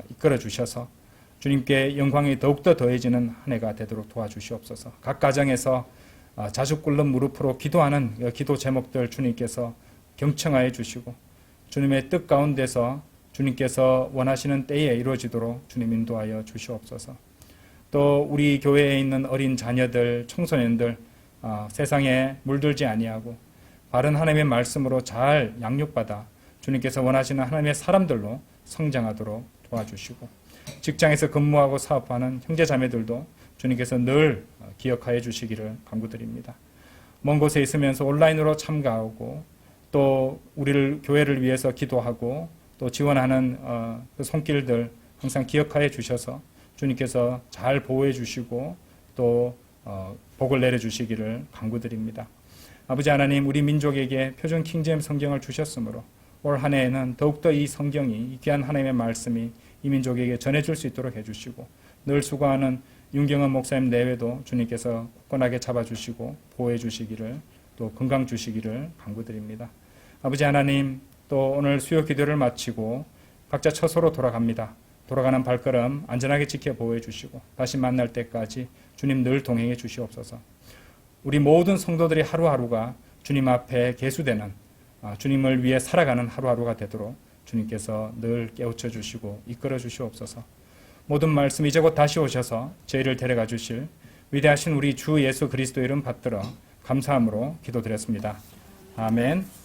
이끌어 주셔서 주님께 영광이 더욱더 더해지는 한 해가 되도록 도와주시옵소서. 각 가정에서 자주 꿇는 무릎으로 기도하는 기도 제목들 주님께서 경청하여 주시고 주님의 뜻 가운데서 주님께서 원하시는 때에 이루어지도록 주님 인도하여 주시옵소서. 또 우리 교회에 있는 어린 자녀들, 청소년들 세상에 물들지 아니하고 바른 하나님의 말씀으로 잘 양육받아 주님께서 원하시는 하나님의 사람들로 성장하도록 도와주시고 직장에서 근무하고 사업하는 형제 자매들도 주님께서 늘 기억하여 주시기를 간구드립니다. 먼 곳에 있으면서 온라인으로 참가하고 또 우리를 교회를 위해서 기도하고 또 지원하는 그 손길들 항상 기억하여 주셔서 주님께서 잘 보호해 주시고 또 복을 내려 주시기를 간구드립니다. 아버지 하나님, 우리 민족에게 표준 킹제임스 성경을 주셨으므로 올 한 해에는 더욱더 이 성경이, 이 귀한 하나님의 말씀이 이 민족에게 전해줄 수 있도록 해주시고 늘 수고하는 윤경은 목사님 내외도 주님께서 굳건하게 잡아주시고 보호해 주시기를 또 건강 주시기를 간구드립니다. 아버지 하나님, 또 오늘 수요 기도를 마치고 각자 처소로 돌아갑니다. 돌아가는 발걸음 안전하게 지켜 보호해 주시고 다시 만날 때까지 주님 늘 동행해 주시옵소서. 우리 모든 성도들의 하루하루가 주님 앞에 계수되는 주님을 위해 살아가는 하루하루가 되도록 주님께서 늘 깨우쳐 주시고 이끌어 주시옵소서. 모든 말씀 이제 곧 다시 오셔서 저희를 데려가 주실 위대하신 우리 주 예수 그리스도 이름 받들어 감사함으로 기도드렸습니다. 아멘.